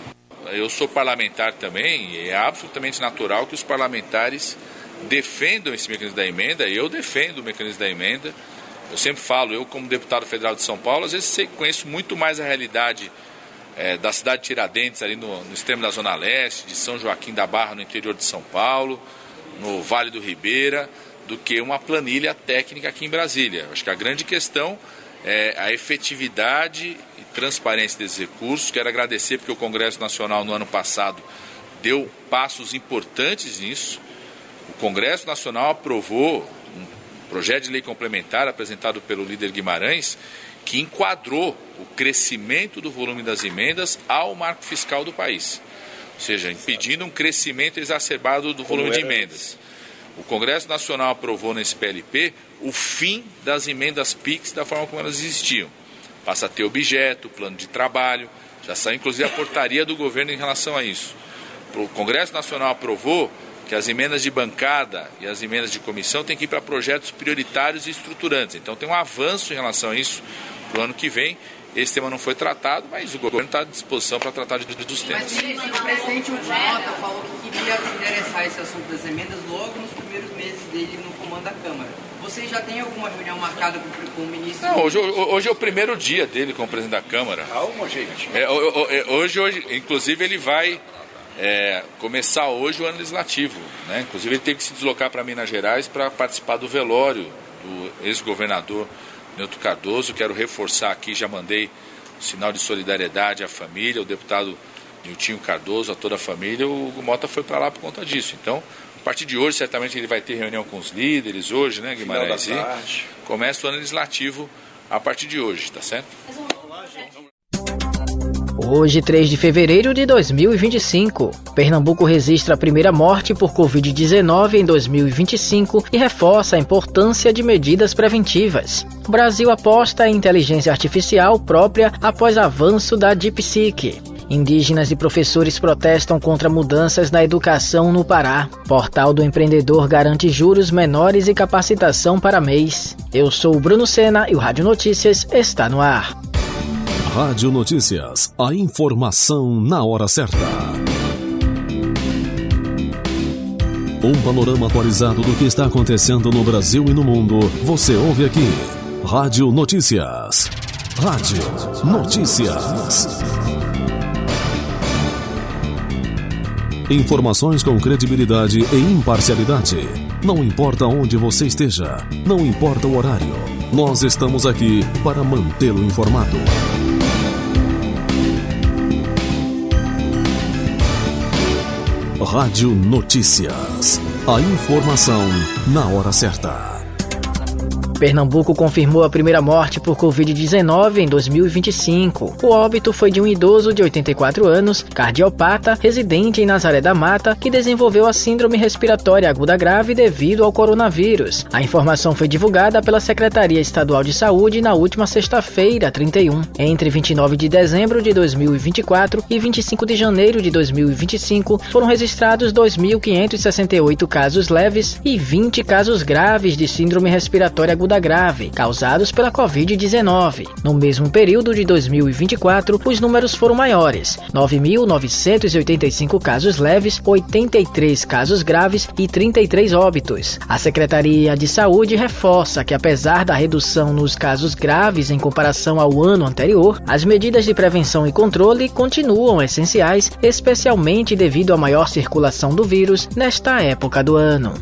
Eu sou parlamentar também e é absolutamente natural que os parlamentares defendam esse mecanismo da emenda. Eu defendo o mecanismo da emenda. Eu sempre falo, eu como deputado federal de São Paulo, às vezes conheço muito mais a realidade da cidade de Tiradentes, ali no extremo da Zona Leste, de São Joaquim da Barra, no interior de São Paulo, no Vale do Ribeira, do que uma planilha técnica aqui em Brasília. Acho que a grande questão é a efetividade e transparência desses recursos. Quero agradecer porque o Congresso Nacional no ano passado deu passos importantes nisso. O Congresso Nacional aprovou um projeto de lei complementar apresentado pelo líder Guimarães, que enquadrou o crescimento do volume das emendas ao marco fiscal do país, ou seja, impedindo um crescimento exacerbado do volume de emendas. O Congresso Nacional aprovou nesse PLP o fim das emendas PIX da forma como elas existiam. Passa a ter objeto, plano de trabalho, já saiu inclusive a portaria do governo em relação a isso. O Congresso Nacional aprovou que as emendas de bancada e as emendas de comissão têm que ir para projetos prioritários e estruturantes. Então tem um avanço em relação a isso para o ano que vem. Esse tema não foi tratado, mas o governo está à disposição para tratar dos temas. Mas o presidente Mota falou que queria endereçar esse assunto das emendas logo nos primeiros meses dele no comando da Câmara. Você já tem alguma reunião marcada com o ministro? Não, hoje é o primeiro dia dele como presidente da Câmara. Calma, gente. Hoje, inclusive, ele vai começar hoje o ano legislativo, né? Inclusive, ele teve que se deslocar para Minas Gerais para participar do velório do ex-governador Nilton Cardoso. Quero reforçar aqui, já mandei um sinal de solidariedade à família, ao deputado Niltinho Cardoso, a toda a família. O Mota foi para lá por conta disso. Então, a partir de hoje, certamente ele vai ter reunião com os líderes hoje, né, Guimarães? Começa o ano legislativo a partir de hoje, tá certo? Hoje, 3 de fevereiro de 2025, Pernambuco registra a primeira morte por Covid-19 em 2025 e reforça a importância de medidas preventivas. O Brasil aposta em inteligência artificial própria após avanço da DeepSeek. Indígenas e professores protestam contra mudanças na educação no Pará. Portal do Empreendedor garante juros menores e capacitação para MEIs. Eu sou o Bruno Sena e o Rádio Notícias está no ar. Rádio Notícias, a informação na hora certa. Um panorama atualizado do que está acontecendo no Brasil e no mundo, você ouve aqui. Rádio Notícias. Rádio Notícias. Informações com credibilidade e imparcialidade. Não importa onde você esteja, não importa o horário, nós estamos aqui para mantê-lo informado. Rádio Notícias. A informação na hora certa. Pernambuco confirmou a primeira morte por Covid-19 em 2025. O óbito foi de um idoso de 84 anos, cardiopata, residente em Nazaré da Mata, que desenvolveu a síndrome respiratória aguda grave devido ao coronavírus. A informação foi divulgada pela Secretaria Estadual de Saúde na última sexta-feira, 31. Entre 29 de dezembro de 2024 e 25 de janeiro de 2025, foram registrados 2.568 casos leves e 20 casos graves de síndrome respiratória aguda grave, causados pela Covid-19. No mesmo período de 2024, os números foram maiores: 9.985 casos leves, 83 casos graves e 33 óbitos. A Secretaria de Saúde reforça que, apesar da redução nos casos graves em comparação ao ano anterior, as medidas de prevenção e controle continuam essenciais, especialmente devido à maior circulação do vírus nesta época do ano.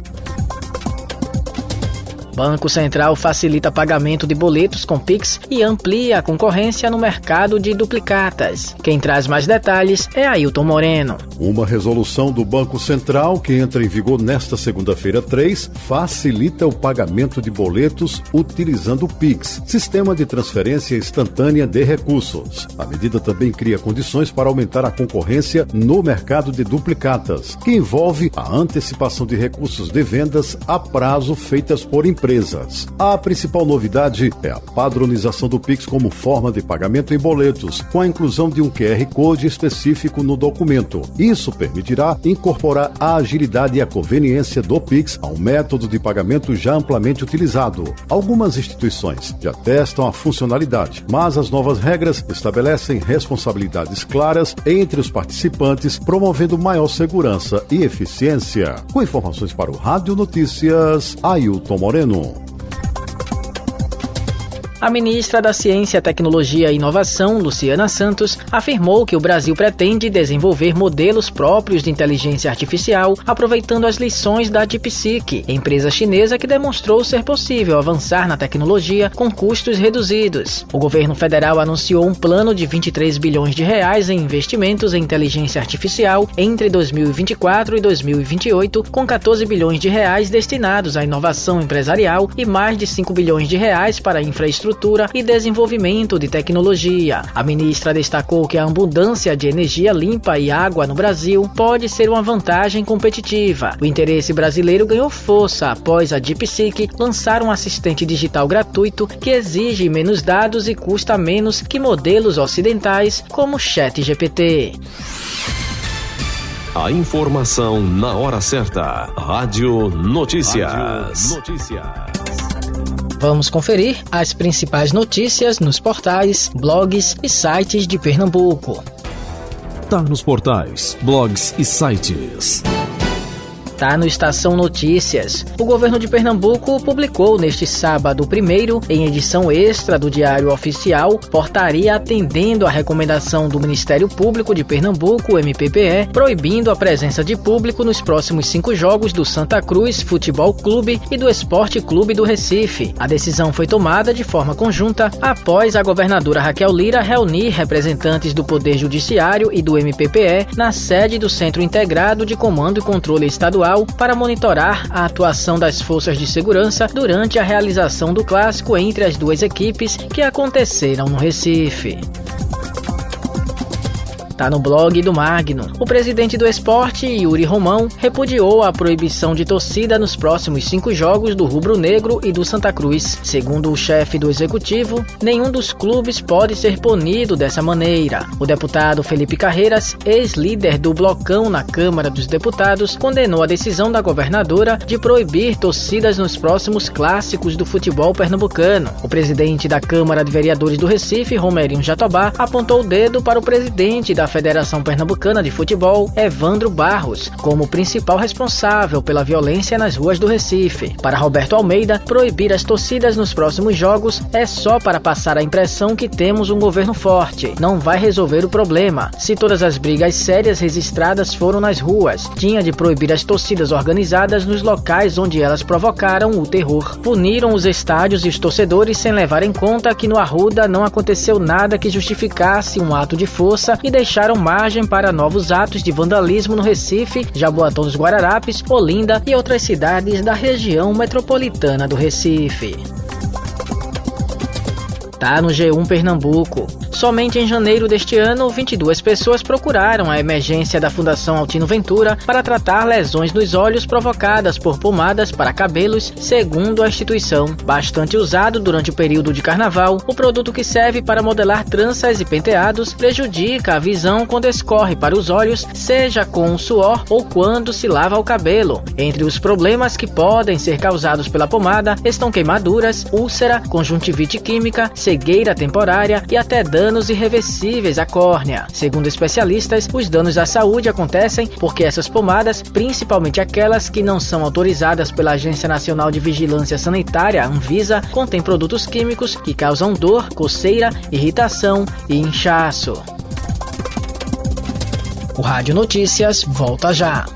Banco Central facilita pagamento de boletos com Pix e amplia a concorrência no mercado de duplicatas. Quem traz mais detalhes é Ailton Moreno. Uma resolução do Banco Central, que entra em vigor nesta segunda-feira 3, facilita o pagamento de boletos utilizando o Pix, sistema de transferência instantânea de recursos. A medida também cria condições para aumentar a concorrência no mercado de duplicatas, que envolve a antecipação de recursos de vendas a prazo feitas por empresas. A principal novidade é a padronização do Pix como forma de pagamento em boletos, com a inclusão de um QR Code específico no documento. Isso permitirá incorporar a agilidade e a conveniência do Pix a um método de pagamento já amplamente utilizado. Algumas instituições já testam a funcionalidade, mas as novas regras estabelecem responsabilidades claras entre os participantes, promovendo maior segurança e eficiência. Com informações para o Rádio Notícias, Ailton Moreno. A ministra da Ciência, Tecnologia e Inovação, Luciana Santos, afirmou que o Brasil pretende desenvolver modelos próprios de inteligência artificial, aproveitando as lições da DeepSeek, empresa chinesa que demonstrou ser possível avançar na tecnologia com custos reduzidos. O governo federal anunciou um plano de 23 bilhões de reais em investimentos em inteligência artificial entre 2024 e 2028, com 14 bilhões de reais destinados à inovação empresarial e mais de 5 bilhões de reais para a infraestrutura e desenvolvimento de tecnologia. A ministra destacou que a abundância de energia limpa e água no Brasil pode ser uma vantagem competitiva. O interesse brasileiro ganhou força após a DeepSeek lançar um assistente digital gratuito que exige menos dados e custa menos que modelos ocidentais como o ChatGPT. A informação na hora certa. Rádio Notícias. Vamos conferir as principais notícias nos portais, blogs e sites de Pernambuco. Tá nos portais, blogs e sites. Tá no Estação Notícias. O governo de Pernambuco publicou neste sábado 1º, em edição extra do Diário Oficial, portaria atendendo a recomendação do Ministério Público de Pernambuco, MPPE, proibindo a presença de público nos próximos 5 jogos do Santa Cruz Futebol Clube e do Esporte Clube do Recife. A decisão foi tomada de forma conjunta após a governadora Raquel Lira reunir representantes do Poder Judiciário e do MPPE na sede do Centro Integrado de Comando e Controle Estadual para monitorar a atuação das forças de segurança durante a realização do clássico entre as duas equipes que aconteceram no Recife. Tá no blog do Magno. O presidente do esporte, Yuri Romão, repudiou a proibição de torcida nos próximos 5 jogos do Rubro Negro e do Santa Cruz. Segundo o chefe do executivo, nenhum dos clubes pode ser punido dessa maneira. O deputado Felipe Carreiras, ex-líder do Blocão na Câmara dos Deputados, condenou a decisão da governadora de proibir torcidas nos próximos clássicos do futebol pernambucano. O presidente da Câmara de Vereadores do Recife, Romerinho Jatobá, apontou o dedo para o presidente da Federação Pernambucana de Futebol, Evandro Barros, como principal responsável pela violência nas ruas do Recife. Para Roberto Almeida, proibir as torcidas nos próximos jogos é só para passar a impressão que temos um governo forte. Não vai resolver o problema. Se todas as brigas sérias registradas foram nas ruas, tinha de proibir as torcidas organizadas nos locais onde elas provocaram o terror. Puniram os estádios e os torcedores sem levar em conta que no Arruda não aconteceu nada que justificasse um ato de força e deixaram margem para novos atos de vandalismo no Recife, Jaboatão dos Guararapes, Olinda e outras cidades da região metropolitana do Recife. Tá no G1 Pernambuco. Somente em janeiro deste ano, 22 pessoas procuraram a emergência da Fundação Altino Ventura para tratar lesões nos olhos provocadas por pomadas para cabelos, segundo a instituição. Bastante usado durante o período de carnaval, o produto que serve para modelar tranças e penteados prejudica a visão quando escorre para os olhos, seja com o suor ou quando se lava o cabelo. Entre os problemas que podem ser causados pela pomada estão queimaduras, úlcera, conjuntivite química, cegueira temporária e até danos irreversíveis à córnea. Segundo especialistas, os danos à saúde acontecem porque essas pomadas, principalmente aquelas que não são autorizadas pela Agência Nacional de Vigilância Sanitária, Anvisa, contêm produtos químicos que causam dor, coceira, irritação e inchaço. O Rádio Notícias volta já.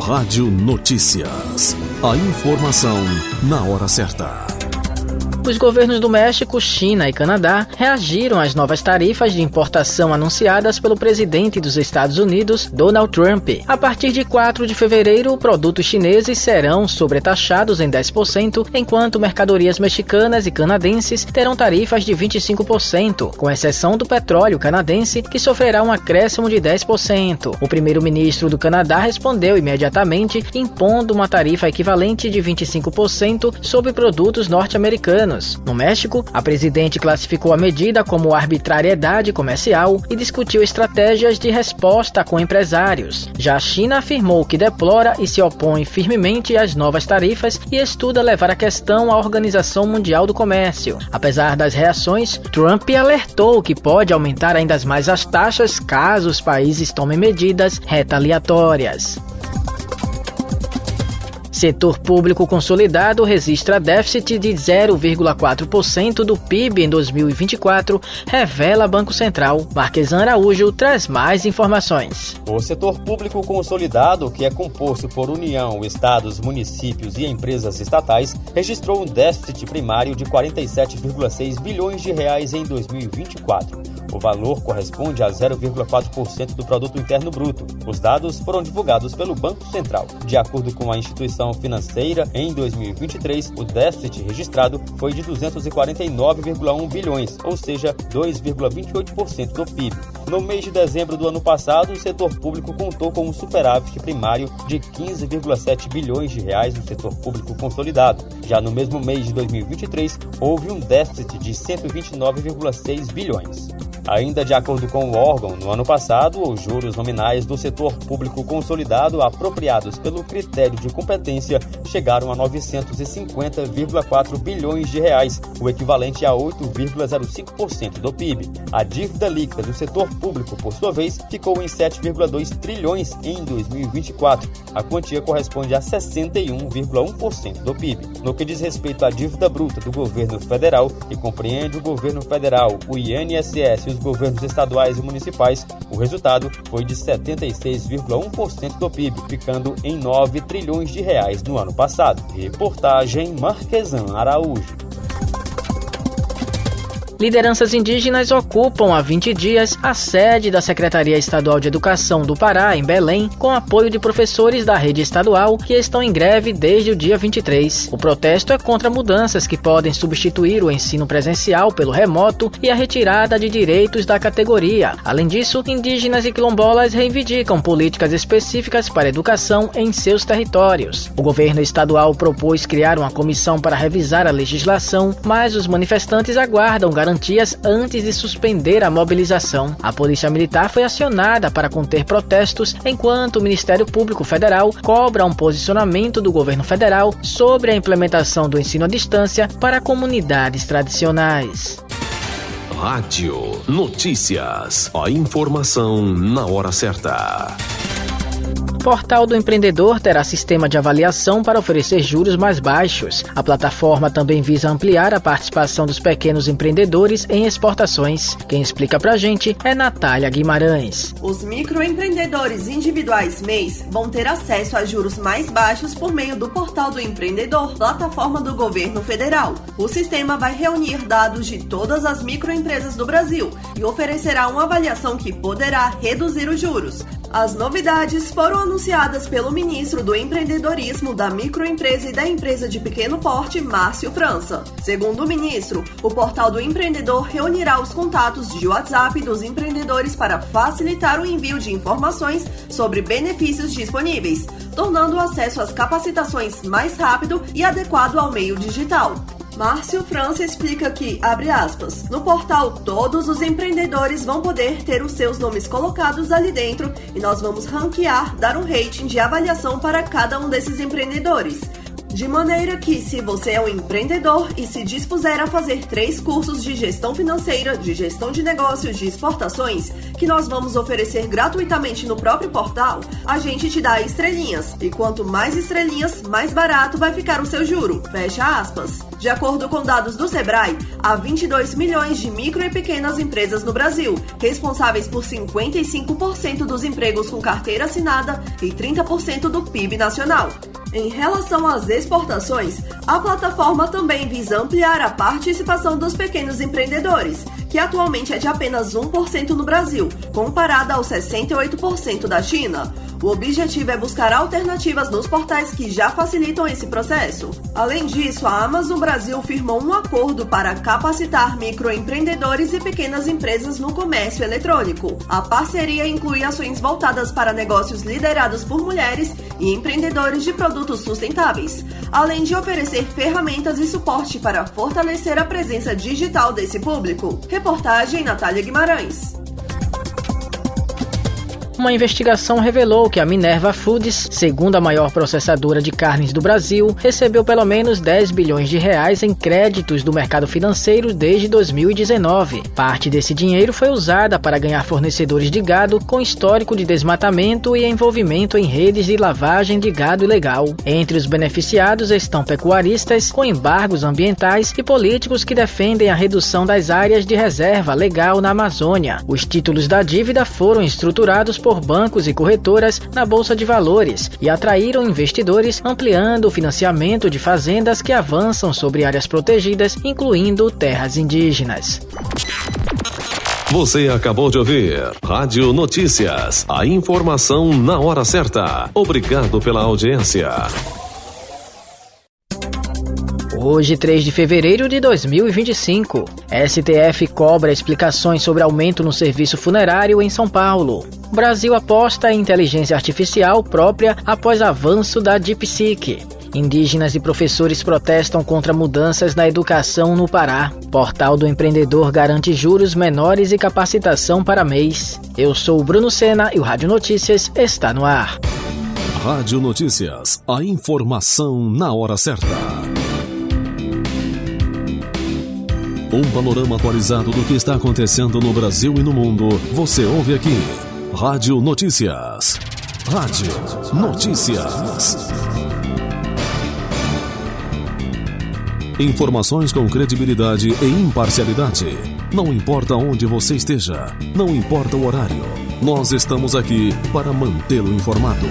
Rádio Notícias. A informação na hora certa. Os governos do México, China e Canadá reagiram às novas tarifas de importação anunciadas pelo presidente dos Estados Unidos, Donald Trump. A partir de 4 de fevereiro, produtos chineses serão sobretaxados em 10%, enquanto mercadorias mexicanas e canadenses terão tarifas de 25%, com exceção do petróleo canadense, que sofrerá um acréscimo de 10%. O primeiro-ministro do Canadá respondeu imediatamente, impondo uma tarifa equivalente de 25% sobre produtos norte-americanos. No México, a presidente classificou a medida como arbitrariedade comercial e discutiu estratégias de resposta com empresários. Já a China afirmou que deplora e se opõe firmemente às novas tarifas e estuda levar a questão à Organização Mundial do Comércio. Apesar das reações, Trump alertou que pode aumentar ainda mais as taxas caso os países tomem medidas retaliatórias. Setor público consolidado registra déficit de 0,4% do PIB em 2024, revela Banco Central. Marquesan Araújo traz mais informações. O setor público consolidado, que é composto por União, estados, municípios e empresas estatais, registrou um déficit primário de 47,6 bilhões de reais em 2024. O valor corresponde a 0,4% do Produto Interno Bruto. Os dados foram divulgados pelo Banco Central. De acordo com a instituição financeira, em 2023, o déficit registrado foi de 249,1 bilhões, ou seja, 2,28% do PIB. No mês de dezembro do ano passado, o setor público contou com um superávit primário de 15,7 bilhões de reais no setor público consolidado. Já no mesmo mês de 2023, houve um déficit de 129,6 bilhões. Ainda de acordo com o órgão, no ano passado, os juros nominais do setor público consolidado apropriados pelo critério de competência chegaram a 950,4 bilhões de reais, o equivalente a 8,05% do PIB. A dívida líquida do setor público, por sua vez, ficou em 7,2 trilhões em 2024. A quantia corresponde a 61,1% do PIB. No que diz respeito à dívida bruta do governo federal, que compreende o governo federal, o INSS e os governos estaduais e municipais, o resultado foi de 76,1% do PIB, ficando em 9 trilhões de reais no ano passado. Reportagem Marquesan Araújo. Lideranças indígenas ocupam há 20 dias a sede da Secretaria Estadual de Educação do Pará, em Belém, com apoio de professores da rede estadual que estão em greve desde o dia 23. O protesto é contra mudanças que podem substituir o ensino presencial pelo remoto e a retirada de direitos da categoria. Além disso, indígenas e quilombolas reivindicam políticas específicas para a educação em seus territórios. O governo estadual propôs criar uma comissão para revisar a legislação, mas os manifestantes aguardam garantias antes de suspender a mobilização. A Polícia Militar foi acionada para conter protestos, enquanto o Ministério Público Federal cobra um posicionamento do governo federal sobre a implementação do ensino à distância para comunidades tradicionais. Rádio Notícias. A informação na hora certa. Portal do Empreendedor terá sistema de avaliação para oferecer juros mais baixos. A plataforma também visa ampliar a participação dos pequenos empreendedores em exportações. Quem explica pra gente é Natália Guimarães. Os microempreendedores individuais MEIs vão ter acesso a juros mais baixos por meio do Portal do Empreendedor, plataforma do governo federal. O sistema vai reunir dados de todas as microempresas do Brasil e oferecerá uma avaliação que poderá reduzir os juros. As novidades foram anunciadas pelo ministro do Empreendedorismo, da Microempresa e da Empresa de Pequeno Porte, Márcio França. Segundo o ministro, o Portal do Empreendedor reunirá os contatos de WhatsApp dos empreendedores para facilitar o envio de informações sobre benefícios disponíveis, tornando o acesso às capacitações mais rápido e adequado ao meio digital. Márcio França explica que, abre aspas, no portal todos os empreendedores vão poder ter os seus nomes colocados ali dentro e nós vamos ranquear, dar um rating de avaliação para cada um desses empreendedores. De maneira que, se você é um empreendedor e se dispuser a fazer 3 cursos de gestão financeira, de gestão de negócios, de exportações, que nós vamos oferecer gratuitamente no próprio portal, a gente te dá estrelinhas. E quanto mais estrelinhas, mais barato vai ficar o seu juro. Fecha aspas. De acordo com dados do Sebrae, há 22 milhões de micro e pequenas empresas no Brasil, responsáveis por 55% dos empregos com carteira assinada e 30% do PIB nacional. Em relação às exportações, a plataforma também visa ampliar a participação dos pequenos empreendedores, que atualmente é de apenas 1% no Brasil, comparada aos 68% da China. O objetivo é buscar alternativas nos portais que já facilitam esse processo. Além disso, a Amazon Brasil firmou um acordo para capacitar microempreendedores e pequenas empresas no comércio eletrônico. A parceria inclui ações voltadas para negócios liderados por mulheres e empreendedores de produtos sustentáveis, além de oferecer ferramentas e suporte para fortalecer a presença digital desse público. Reportagem Natália Guimarães. Uma investigação revelou que a Minerva Foods, segunda maior processadora de carnes do Brasil, recebeu pelo menos 10 bilhões de reais em créditos do mercado financeiro desde 2019. Parte desse dinheiro foi usada para ganhar fornecedores de gado com histórico de desmatamento e envolvimento em redes de lavagem de gado ilegal. Entre os beneficiados estão pecuaristas com embargos ambientais e políticos que defendem a redução das áreas de reserva legal na Amazônia. Os títulos da dívida foram estruturados por bancos e corretoras na Bolsa de Valores e atraíram investidores, ampliando o financiamento de fazendas que avançam sobre áreas protegidas, incluindo terras indígenas. Você acabou de ouvir Rádio Notícias, a informação na hora certa. Obrigado pela audiência. Hoje, 3 de fevereiro de 2025, STF cobra explicações sobre aumento no serviço funerário em São Paulo. Brasil aposta em inteligência artificial própria após avanço da DeepSeek. Indígenas e professores protestam contra mudanças na educação no Pará. Portal do Empreendedor garante juros menores e capacitação para MEIs. Eu sou o Bruno Sena e o Rádio Notícias está no ar. Rádio Notícias, a informação na hora certa. Um panorama atualizado do que está acontecendo no Brasil e no mundo, você ouve aqui. Rádio Notícias. Rádio Notícias. Informações com credibilidade e imparcialidade. Não importa onde você esteja, não importa o horário, nós estamos aqui para mantê-lo informado.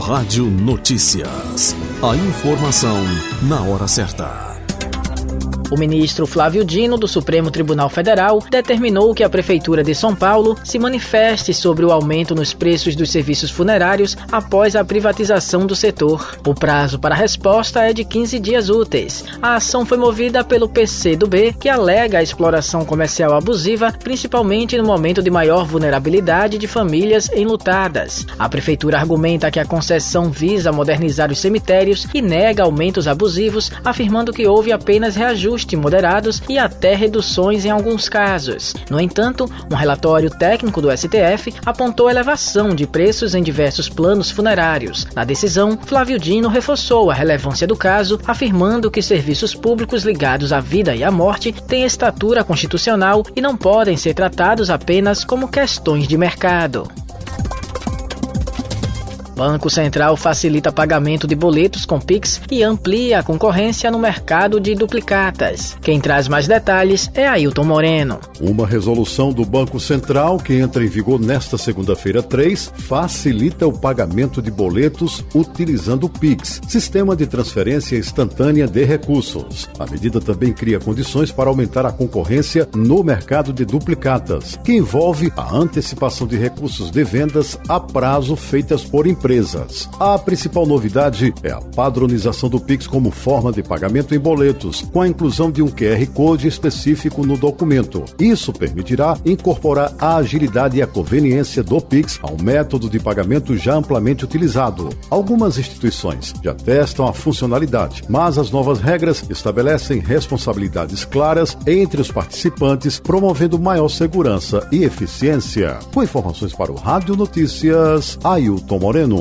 Rádio Notícias. A informação na hora certa. O ministro Flávio Dino, do Supremo Tribunal Federal, determinou que a Prefeitura de São Paulo se manifeste sobre o aumento nos preços dos serviços funerários após a privatização do setor. O prazo para a resposta é de 15 dias úteis. A ação foi movida pelo PCdoB, que alega a exploração comercial abusiva, principalmente no momento de maior vulnerabilidade de famílias enlutadas. A Prefeitura argumenta que a concessão visa modernizar os cemitérios e nega aumentos abusivos, afirmando que houve apenas reajustes moderados e até reduções em alguns casos. No entanto, um relatório técnico do STF apontou elevação de preços em diversos planos funerários. Na decisão, Flávio Dino reforçou a relevância do caso, afirmando que serviços públicos ligados à vida e à morte têm estatura constitucional e não podem ser tratados apenas como questões de mercado. Banco Central facilita pagamento de boletos com Pix e amplia a concorrência no mercado de duplicatas. Quem traz mais detalhes é Ailton Moreno. Uma resolução do Banco Central, que entra em vigor nesta segunda-feira 3, facilita o pagamento de boletos utilizando o Pix, sistema de transferência instantânea de recursos. A medida também cria condições para aumentar a concorrência no mercado de duplicatas, que envolve a antecipação de recursos de vendas a prazo feitas por empresas. A principal novidade é a padronização do Pix como forma de pagamento em boletos, com a inclusão de um QR Code específico no documento. Isso permitirá incorporar a agilidade e a conveniência do Pix ao método de pagamento já amplamente utilizado. Algumas instituições já testam a funcionalidade, mas as novas regras estabelecem responsabilidades claras entre os participantes, promovendo maior segurança e eficiência. Com informações para o Rádio Notícias, Ailton Moreno.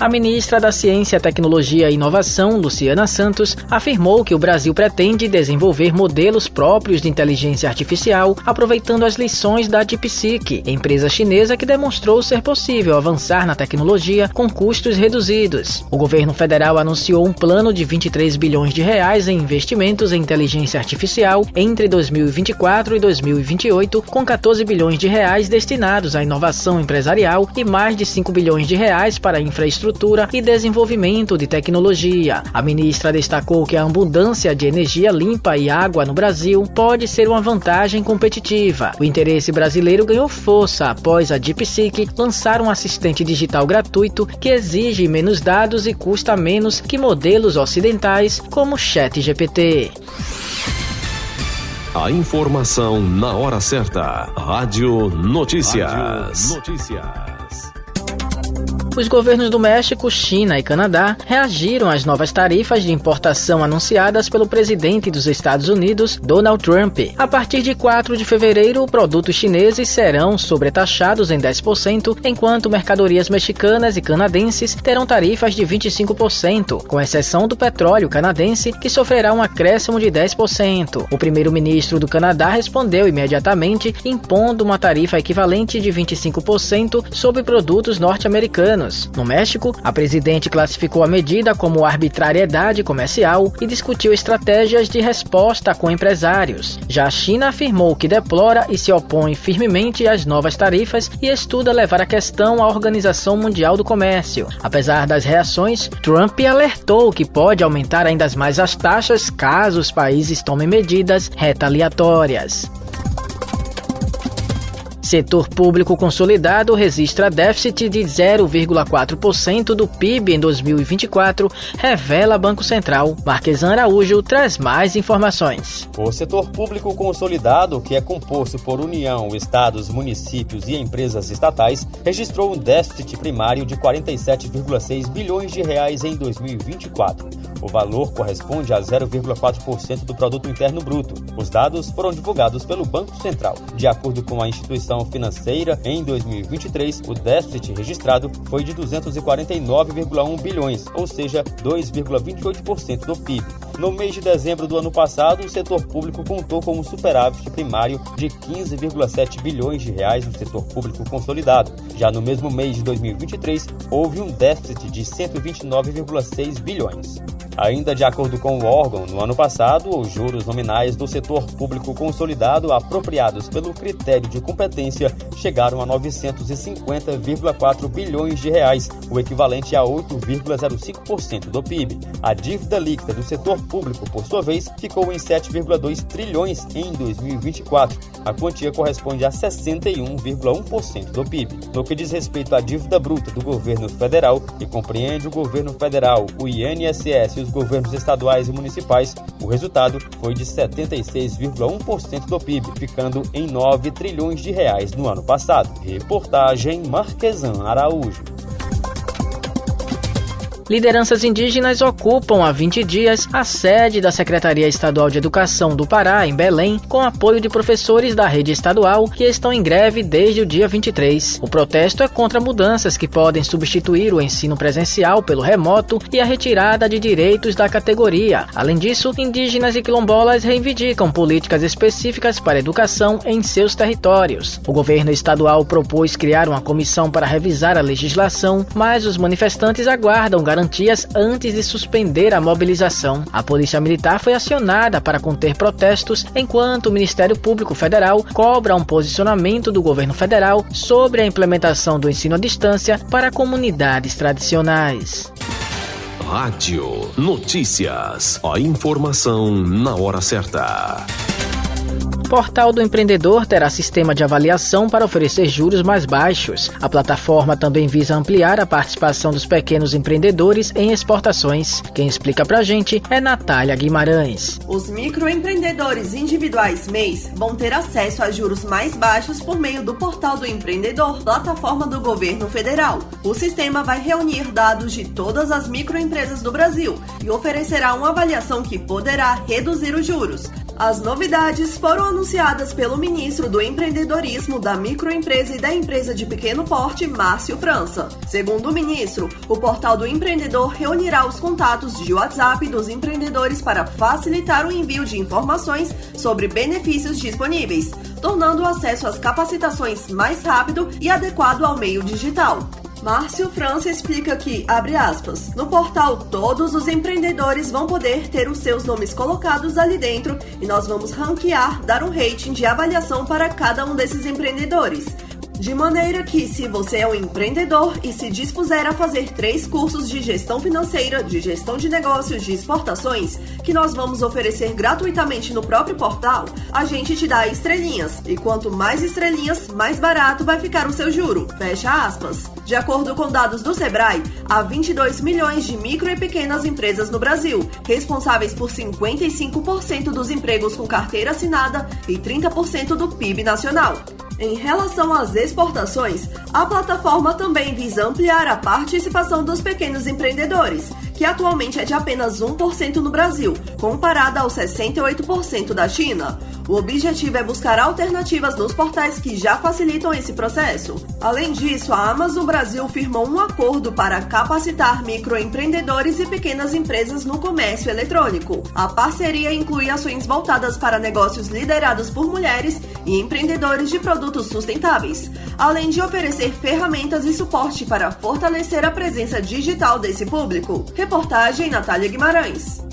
A ministra da Ciência, Tecnologia e Inovação, Luciana Santos, afirmou que o Brasil pretende desenvolver modelos próprios de inteligência artificial, aproveitando as lições da DeepSeek, empresa chinesa que demonstrou ser possível avançar na tecnologia com custos reduzidos. O governo federal anunciou um plano de 23 bilhões de reais em investimentos em inteligência artificial entre 2024 e 2028, com 14 bilhões de reais destinados à inovação empresarial e mais de 5 bilhões de reais para a infraestrutura e desenvolvimento de tecnologia. A ministra destacou que a abundância de energia limpa e água no Brasil pode ser uma vantagem competitiva. O interesse brasileiro ganhou força após a DeepSeek lançar um assistente digital gratuito que exige menos dados e custa menos que modelos ocidentais como o ChatGPT. A informação na hora certa. Rádio Notícias. Os governos do México, China e Canadá reagiram às novas tarifas de importação anunciadas pelo presidente dos Estados Unidos, Donald Trump. A partir de 4 de fevereiro, produtos chineses serão sobretaxados em 10%, enquanto mercadorias mexicanas e canadenses terão tarifas de 25%, com exceção do petróleo canadense, que sofrerá um acréscimo de 10%. O primeiro-ministro do Canadá respondeu imediatamente, impondo uma tarifa equivalente de 25% sobre produtos norte-americanos. No México, a presidente classificou a medida como arbitrariedade comercial e discutiu estratégias de resposta com empresários. Já a China afirmou que deplora e se opõe firmemente às novas tarifas e estuda levar a questão à Organização Mundial do Comércio. Apesar das reações, Trump alertou que pode aumentar ainda mais as taxas caso os países tomem medidas retaliatórias. Setor público consolidado registra déficit de 0,4% do PIB em 2024, revela Banco Central. Marquesan Araújo traz mais informações. O setor público consolidado, que é composto por União, estados, municípios e empresas estatais, registrou um déficit primário de 47,6 bilhões de reais em 2024. O valor corresponde a 0,4% do Produto Interno Bruto. Os dados foram divulgados pelo Banco Central. De acordo com a instituição financeira, em 2023, o déficit registrado foi de 249,1 bilhões, ou seja, 2,28% do PIB. No mês de dezembro do ano passado, o setor público contou com um superávit primário de 15,7 bilhões de reais no setor público consolidado. Já no mesmo mês de 2023, houve um déficit de 129,6 bilhões. Ainda de acordo com o órgão, no ano passado, os juros nominais do setor público consolidado apropriados pelo critério de competência chegaram a 950,4 bilhões de reais, o equivalente a 8,05% do PIB. A dívida líquida do setor público, por sua vez, ficou em 7,2 trilhões em 2024. A quantia corresponde a 61,1% do PIB. No que diz respeito à dívida bruta do governo federal, que compreende o governo federal, o INSS e os governos estaduais e municipais, o resultado foi de 76,1% do PIB, ficando em 9 trilhões de reais no ano passado. Reportagem Marquesan Araújo. Lideranças indígenas ocupam há 20 dias a sede da Secretaria Estadual de Educação do Pará, em Belém, com apoio de professores da rede estadual que estão em greve desde o dia 23. O protesto é contra mudanças que podem substituir o ensino presencial pelo remoto e a retirada de direitos da categoria. Além disso, indígenas e quilombolas reivindicam políticas específicas para a educação em seus territórios. O governo estadual propôs criar uma comissão para revisar a legislação, mas os manifestantes aguardam garantias antes de suspender a mobilização. A Polícia Militar foi acionada para conter protestos, enquanto o Ministério Público Federal cobra um posicionamento do governo federal sobre a implementação do ensino à distância para comunidades tradicionais. Rádio Notícias. A informação na hora certa. Portal do Empreendedor terá sistema de avaliação para oferecer juros mais baixos. A plataforma também visa ampliar a participação dos pequenos empreendedores em exportações. Quem explica pra gente é Natália Guimarães. Os microempreendedores individuais MEIs vão ter acesso a juros mais baixos por meio do Portal do Empreendedor, plataforma do governo federal. O sistema vai reunir dados de todas as microempresas do Brasil e oferecerá uma avaliação que poderá reduzir os juros. As novidades foram anunciadas pelo ministro do Empreendedorismo, da Microempresa e da Empresa de Pequeno Porte, Márcio França. Segundo o ministro, o Portal do Empreendedor reunirá os contatos de WhatsApp dos empreendedores para facilitar o envio de informações sobre benefícios disponíveis, tornando o acesso às capacitações mais rápido e adequado ao meio digital. Márcio França explica que, abre aspas, no portal todos os empreendedores vão poder ter os seus nomes colocados ali dentro e nós vamos ranquear, dar um rating de avaliação para cada um desses empreendedores. De maneira que, se você é um empreendedor e se dispuser a fazer 3 cursos de gestão financeira, de gestão de negócios, de exportações, que nós vamos oferecer gratuitamente no próprio portal, a gente te dá estrelinhas. E quanto mais estrelinhas, mais barato vai ficar o seu juro. Fecha aspas. De acordo com dados do Sebrae, há 22 milhões de micro e pequenas empresas no Brasil, responsáveis por 55% dos empregos com carteira assinada e 30% do PIB nacional. Em relação às exportações, a plataforma também visa ampliar a participação dos pequenos empreendedores, que atualmente é de apenas 1% no Brasil, comparada aos 68% da China. O objetivo é buscar alternativas nos portais que já facilitam esse processo. Além disso, a Amazon Brasil firmou um acordo para capacitar microempreendedores e pequenas empresas no comércio eletrônico. A parceria inclui ações voltadas para negócios liderados por mulheres e empreendedores de produtos sustentáveis, além de oferecer ferramentas e suporte para fortalecer a presença digital desse público. Reportagem Natália Guimarães.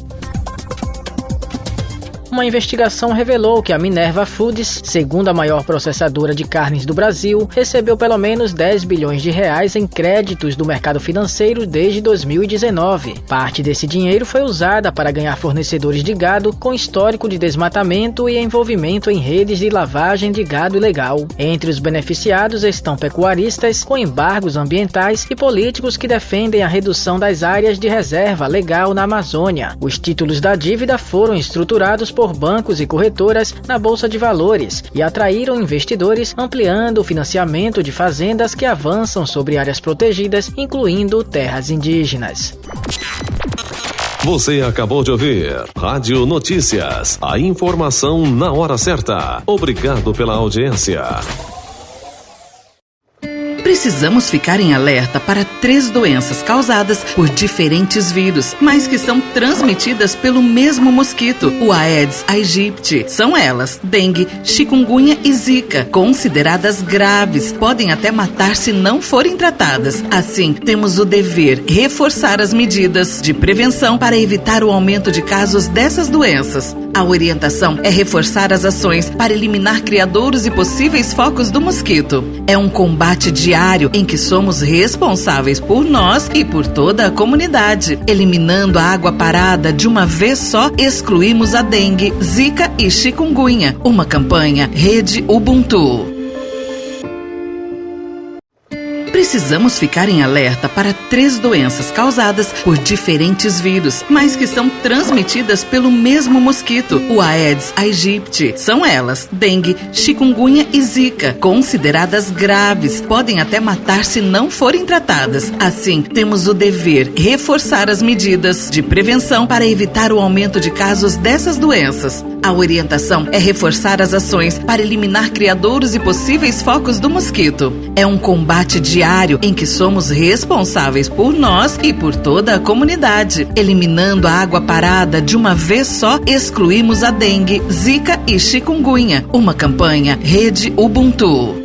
Uma investigação revelou que a Minerva Foods, segunda maior processadora de carnes do Brasil, recebeu pelo menos 10 bilhões de reais em créditos do mercado financeiro desde 2019. Parte desse dinheiro foi usada para ganhar fornecedores de gado com histórico de desmatamento e envolvimento em redes de lavagem de gado ilegal. Entre os beneficiados estão pecuaristas com embargos ambientais e políticos que defendem a redução das áreas de reserva legal na Amazônia. Os títulos da dívida foram estruturados por bancos e corretoras na Bolsa de Valores e atraíram investidores, ampliando o financiamento de fazendas que avançam sobre áreas protegidas, incluindo terras indígenas. Você acabou de ouvir Rádio Notícias, a informação na hora certa. Obrigado pela audiência. Precisamos ficar em alerta para 3 doenças causadas por diferentes vírus, mas que são transmitidas pelo mesmo mosquito, o Aedes aegypti. São elas, dengue, chikungunya e zika, consideradas graves, podem até matar se não forem tratadas. Assim, temos o dever de reforçar as medidas de prevenção para evitar o aumento de casos dessas doenças. A orientação é reforçar as ações para eliminar criadouros e possíveis focos do mosquito. É um combate diário em que somos responsáveis por nós e por toda a comunidade. Eliminando a água parada de uma vez só, excluímos a dengue, zika e chikungunya. Uma campanha Rede Ubuntu. Precisamos ficar em alerta para 3 doenças causadas por diferentes vírus, mas que são transmitidas pelo mesmo mosquito, o Aedes aegypti. São elas, dengue, chikungunya e zika, consideradas graves, podem até matar se não forem tratadas. Assim, temos o dever de reforçar as medidas de prevenção para evitar o aumento de casos dessas doenças. A orientação é reforçar as ações para eliminar criadouros e possíveis focos do mosquito. É um combate diário em que somos responsáveis por nós e por toda a comunidade. Eliminando a água parada de uma vez só, excluímos a dengue, zika e chikungunya. Uma campanha Rede Ubuntu.